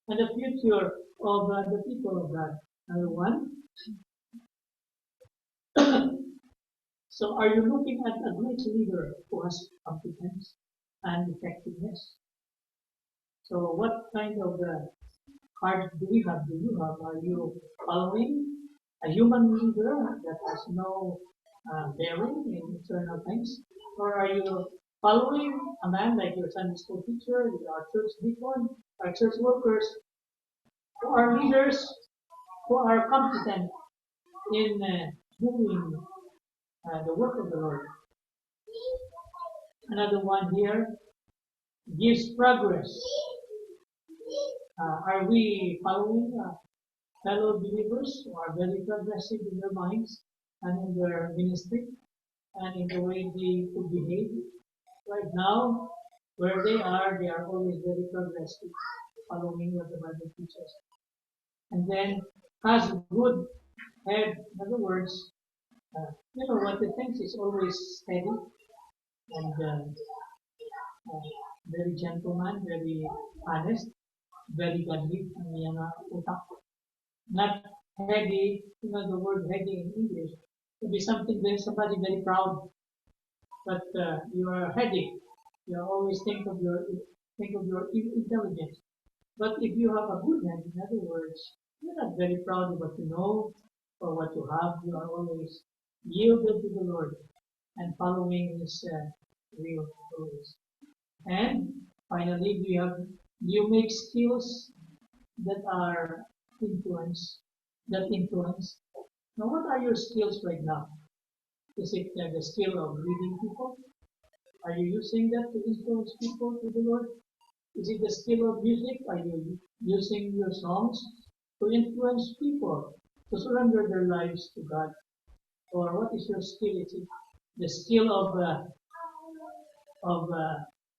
and the future of the people of God. Another one. So are you looking at a great leader who has competence and effectiveness? So what kind of heart do we have? Do you have? Are you following a human leader that has no bearing in eternal things? Or are you following a man like your Sunday school teacher, our church deacon, our church workers, who are leaders who are competent in doing the work of the Lord? Another one here gives progress. Are we following fellow believers who are very progressive in their minds and in their ministry and in the way they could behave? Right now, where they are always very progressive, following what the Bible teaches. And then has good head. In other words, what he thinks is always steady and very gentleman, very honest, very godly, ang iyang utak. Not heady, the word heady in English, to be something very, somebody very proud, but you are heady. You always think of your intelligence. But if you have a good head, in other words, you're not very proud of what you know or what you have. You are always yielded to the Lord and following His real rules. And finally, you make skills that are influence. Now, what are your skills right now? Is it the skill of leading people? Are you using that to influence people to the Lord? Is it the skill of music? Are you using your songs to influence people to surrender their lives to God? Or what is your skill? Is it the skill of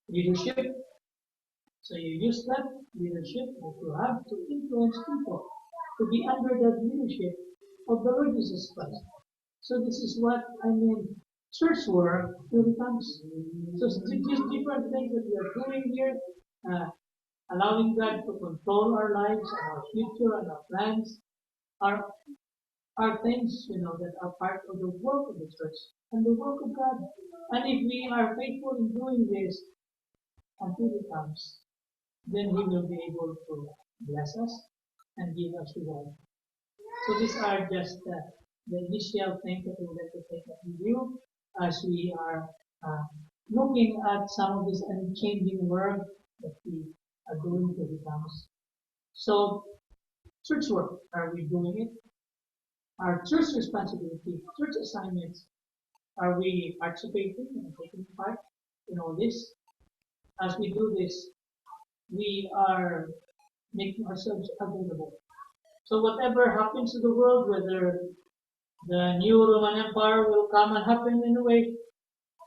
leadership? So you use that leadership that you have to influence people to be under the leadership of the Lord Jesus Christ. So this is what I mean. Church work really comes. So these different things that we are doing here, allowing God to control our lives and our future and our plans, are are things that are part of the work of the church. and the work of God. And if we are faithful in doing this until He comes, then He will be able to bless us and give us reward. So these are just the initial things that we would like to take up with you as we are uh, looking at some of this unchanging work that we are doing to become. So, church work, are we doing it? Our church responsibility, church assignments, are we participating and taking part in all this? As we do this, we are making ourselves available. So whatever happens to the world, whether the new Roman Empire will come and happen anyway,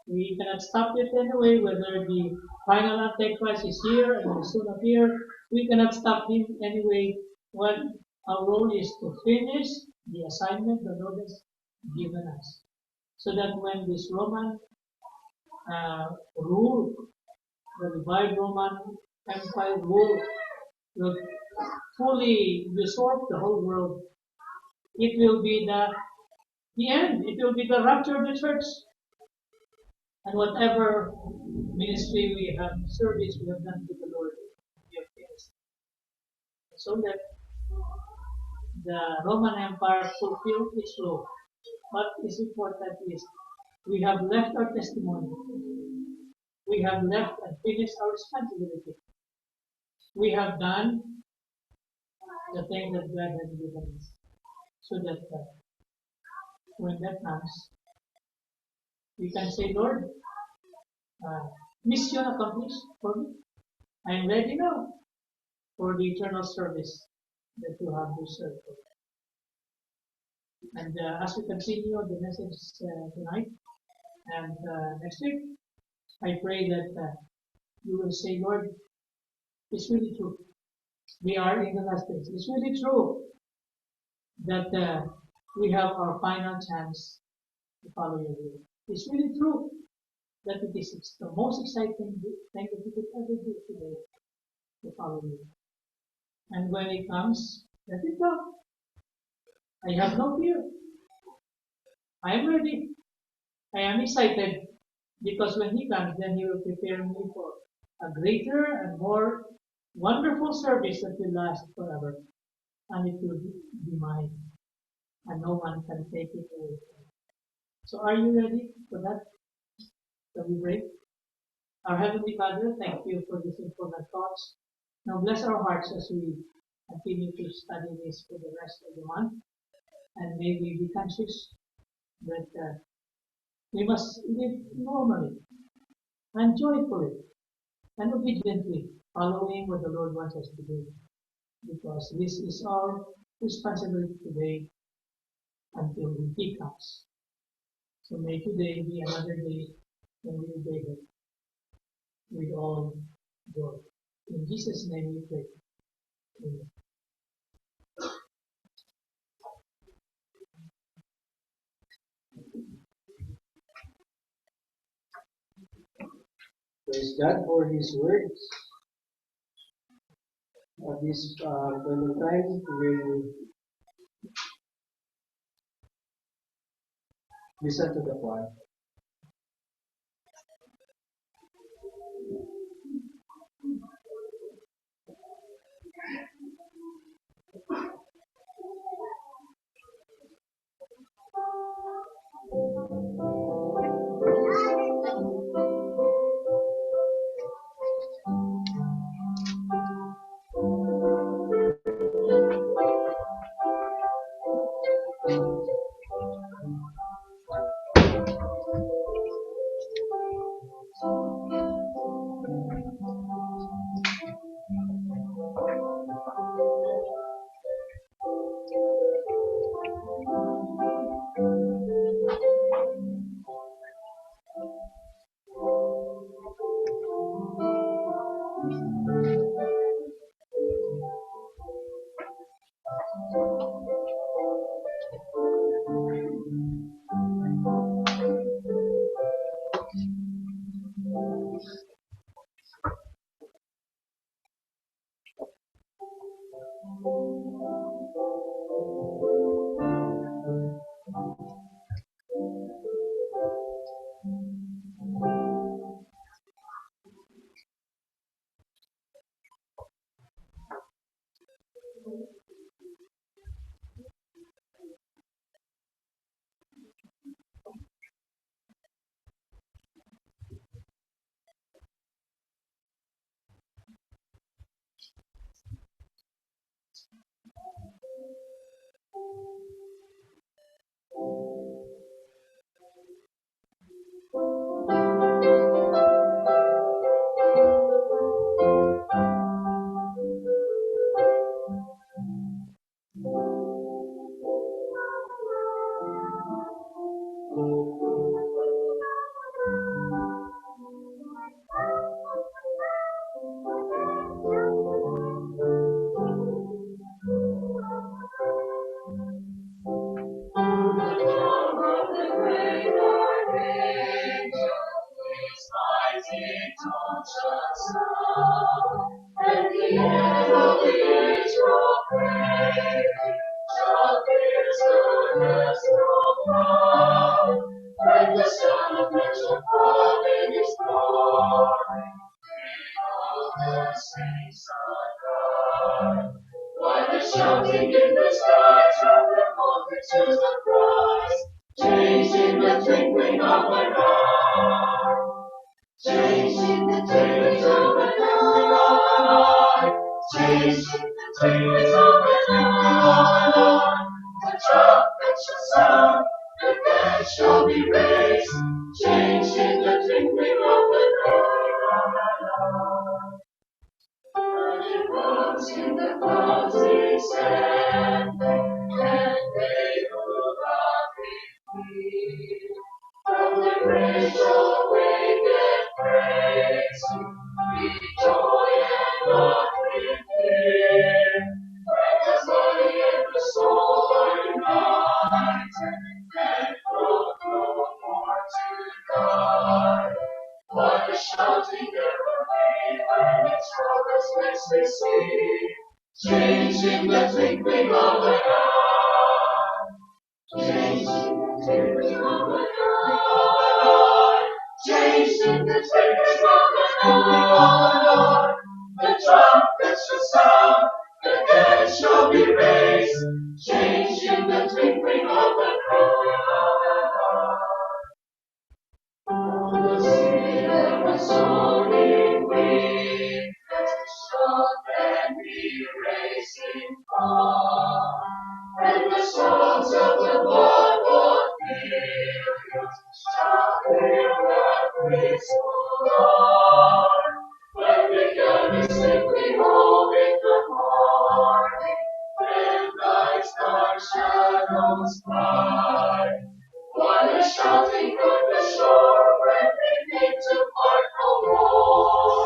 we cannot stop it anyway, whether the final Antichrist is here and will soon appear, we cannot stop him anyway. What our role is to finish the assignment the Lord has given us. So that when this Roman rule, the revived Roman Empire rule, will fully distort the whole world, it will be the end. It will be the rapture of the church. And whatever ministry we have, service we have done to the Lord, we have finished. So that the Roman Empire fulfilled its role. What is important is we have left our testimony. We have left and finished our responsibility. We have done the thing that God has given us. So that when that comes, we can say, Lord, mission accomplished for me. I am ready now for the eternal service that you have reserved for me. And as we continue the message tonight and next week, I pray that you will say, Lord, it's really true. We are in the last days. It's really true that we have our final chance to follow your will. It's really true that it is the most exciting thing that we could ever do today to follow you. And when it comes, let it come. I have no fear. I am ready. I am excited because when he comes, then he will prepare me for a greater and more wonderful service that will last forever. And it will be mine. And no one can take it away. So are you ready for that? Shall we break? Our Heavenly Father, thank you for these important thoughts. Now bless our hearts as we continue to study this for the rest of the month. And may we be conscious that we must live normally and joyfully and obediently following what the Lord wants us to do. Because this is our responsibility today until He comes. So may today be another day when we obey Him with all joy. In Jesus' name we pray. Amen. Praise God for His words. At this point of time, we will listen to the choir. Shouting in the skies from the multitudes of Christ, changing the twinkling of an eye, changing the twinkling of an eye, changing the twinkling of an eye. The trumpet shall sound, the dead shall be raised, changing the twinkling of an eye. And it runs in the clouds descending, and they who love me from the grave shall wake and praise you, with joy and not with fear. When the body and the soul are united, and both no more to die. What a shouting there will be when its progress makes me see, changing the twinkling of an eye, changing the twinkling of an eye, changing the twinkling of an eye. The trumpet shall sound, the dead shall be raised, changing the twinkling of an eye. The sea that was soaring weakness shall then be racing calm, and the songs of the Lord millions shall hear that peaceful dawn. When the gun is simply holding the morning, and night's dark shadows fly. What a shouting from the shore when we meet to part no more,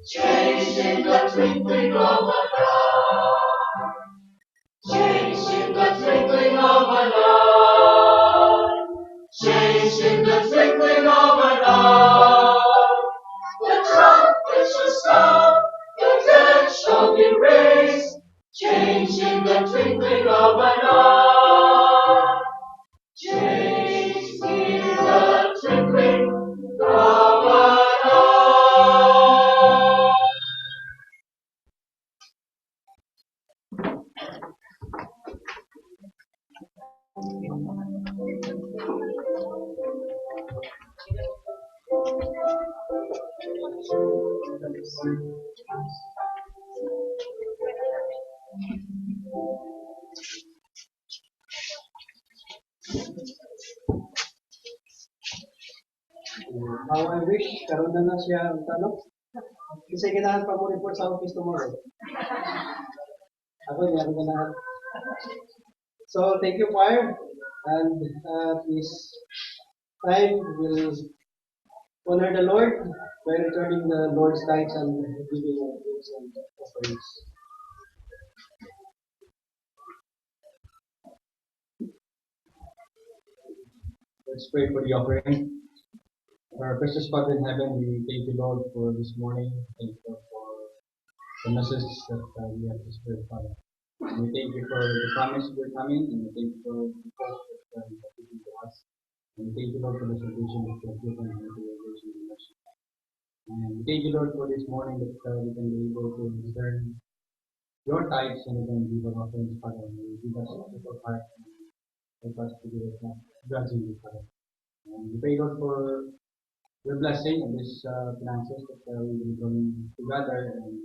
changing the twinkling of an eye, changing the twinkling of an eye, changing the twinkling of an eye. The trumpet shall sound, the dead shall be raised, changing the twinkling of an eye. Change in the twinkling of an eye. Now I wish karon na siya ang tanong. Kasi kailangan pa mo report sa office tomorrow. Ako niya ganahan. So thank you, choir, and this time we'll honor the Lord by returning the Lord's tithes and giving of gifts and offerings. Let's pray for the offering. Our precious Father in heaven, we thank you, Lord, for this morning. Thank you for the message that we have just heard, Father. And we thank you for the promise we're coming, and we thank you for the hope that you have given to us. And we thank you, Lord, for the salvation that you have given and for your grace and mercy. And we thank you, Lord, for this morning that we can be able to discern your tithes and then give an offerings, Father, and you give us a good heart and help us to do it grudgingly, Father. And we pray, Lord, for your blessing and this finances that we will bring together and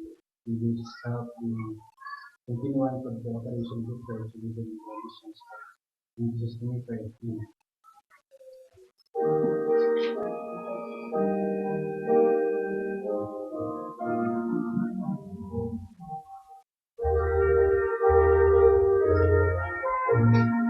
we will help the continuance of the operation of the church and even the missions. In Jesus' name we pray. Amen.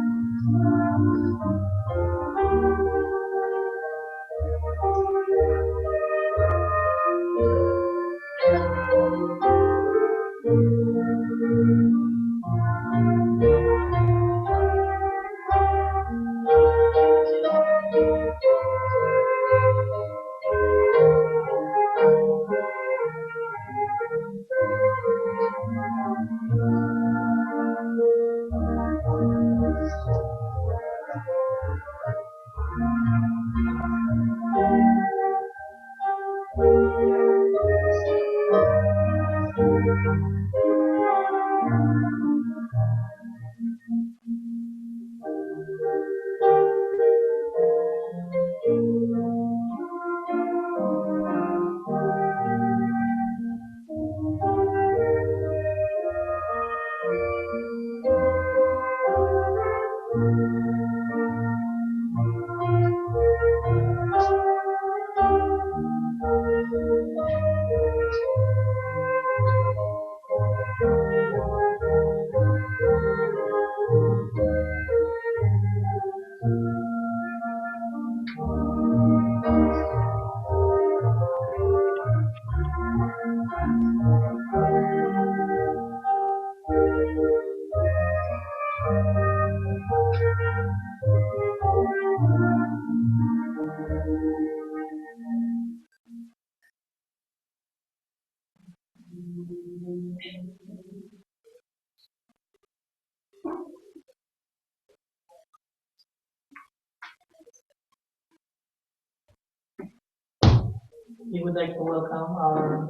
We would like to welcome our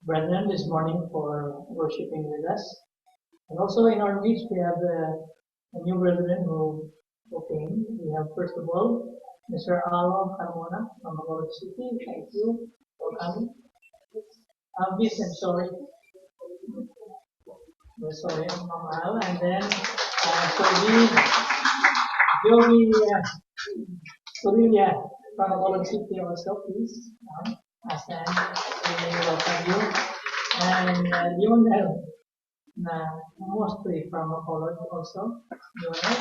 brethren this morning for worshiping with us. And also in our midst, we have a new brethren who came. We have, first of all, Mr. Alo Carmona from Mandaue City. Thank you for coming. Miss, I'm sorry. We're sorry, Ma'am Al. And then, Joey Surya from Mandaue City also, please. Asan, we welcome you. And Lionel, mostly from Apollo also. Lionel,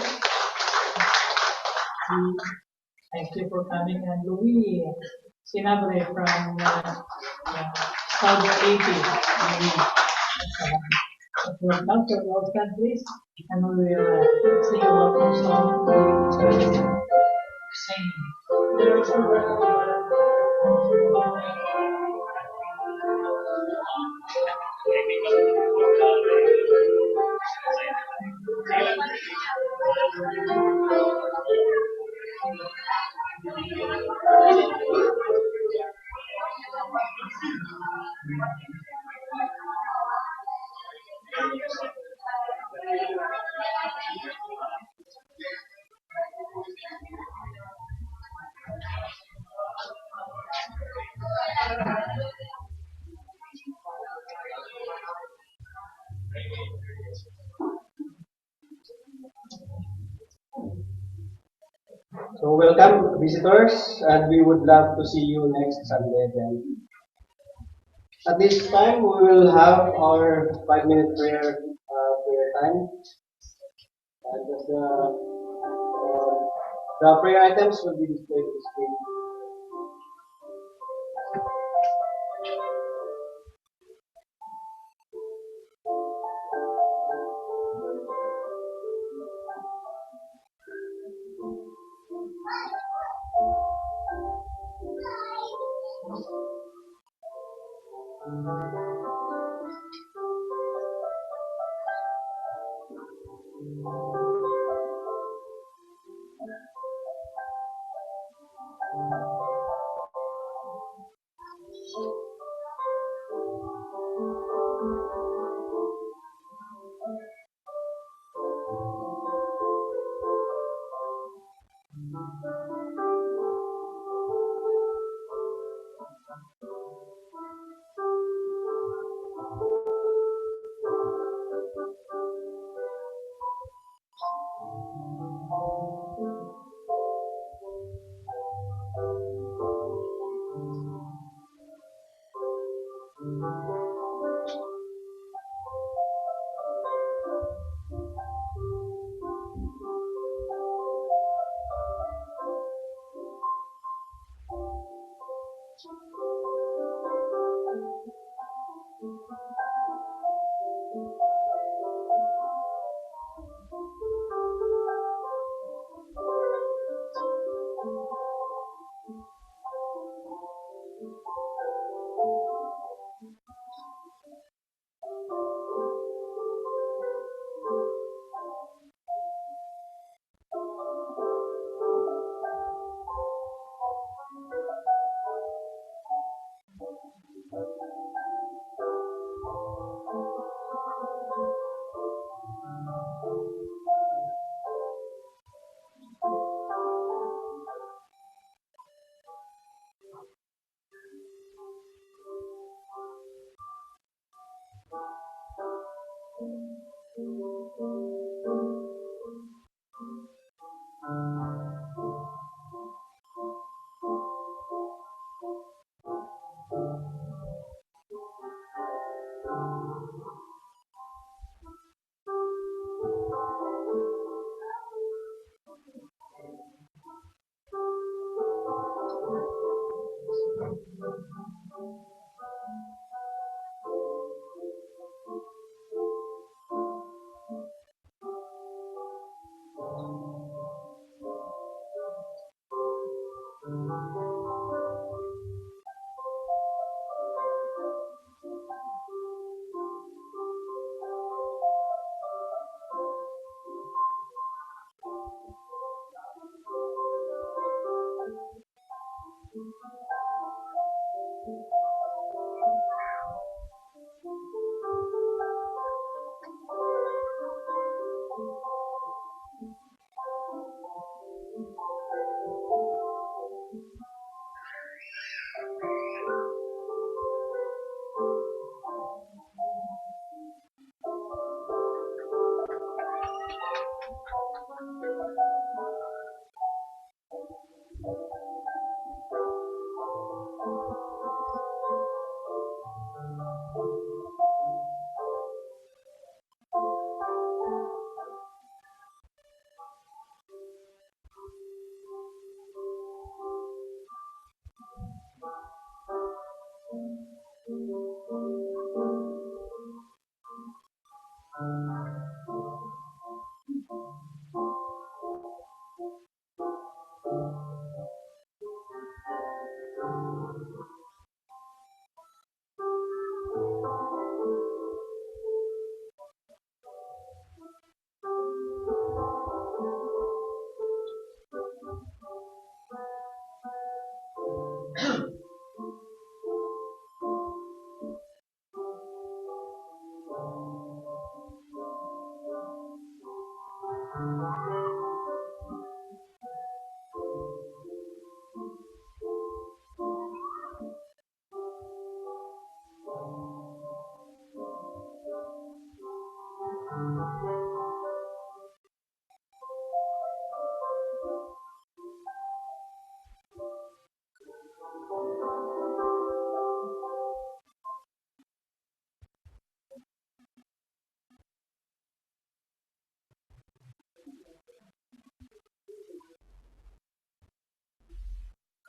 thank you for coming. And Louis Sinabre from Saudi 80. Welcome to those countries. And we will sing a welcome song. So welcome visitors and we would love to see you next Sunday then. At this time we will have our 5 minute prayer time. And the prayer items will be displayed on the screen.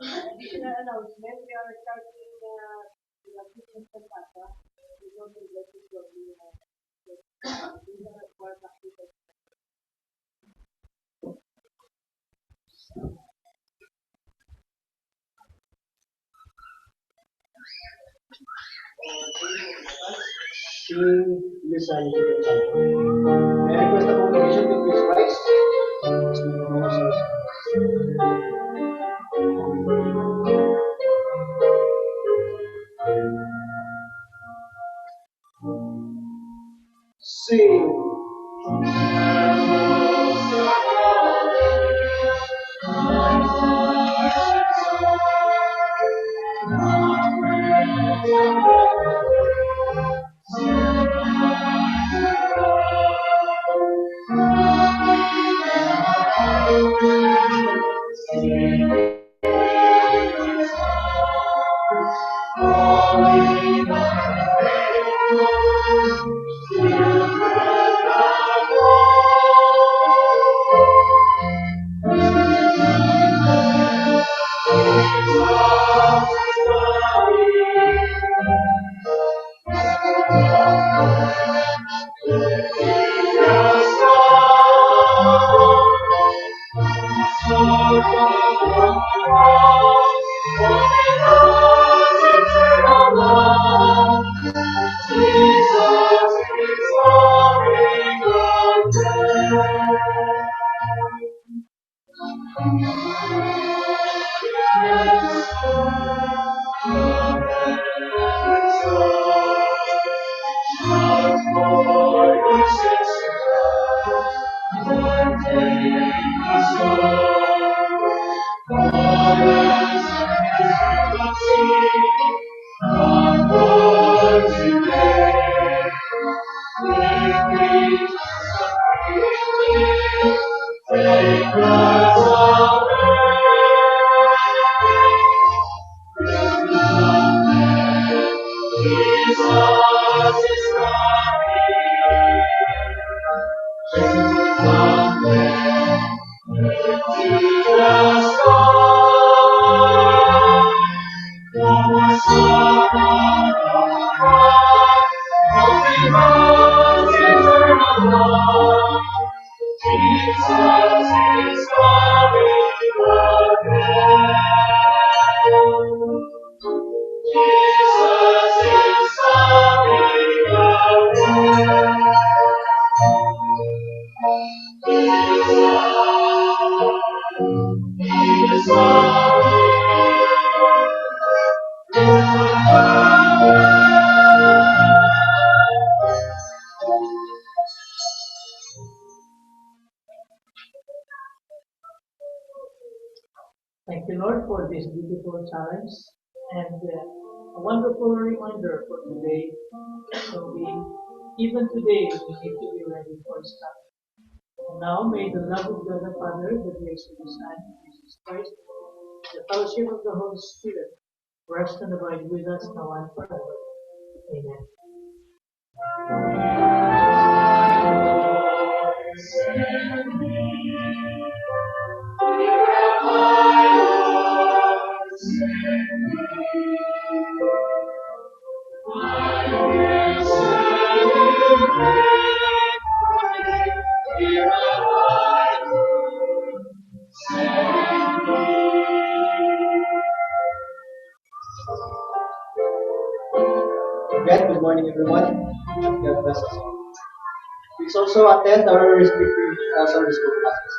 Additional announcement, we are starting the Christmas cantata. We want to let it go. We have more practical. Sing listen to the chant. May I request the congregation to please rise as we compose our sing. Thank you, Lord, for this beautiful challenge and a wonderful reminder for today. So even today, we need to be ready for stuff. And now, may the love of God the Father, the grace of the Son, Jesus Christ, the fellowship of the Holy Spirit, rest and abide with us now and forever. Amen. everyone. God bless us all. Please also attend our respective Sunday school classes.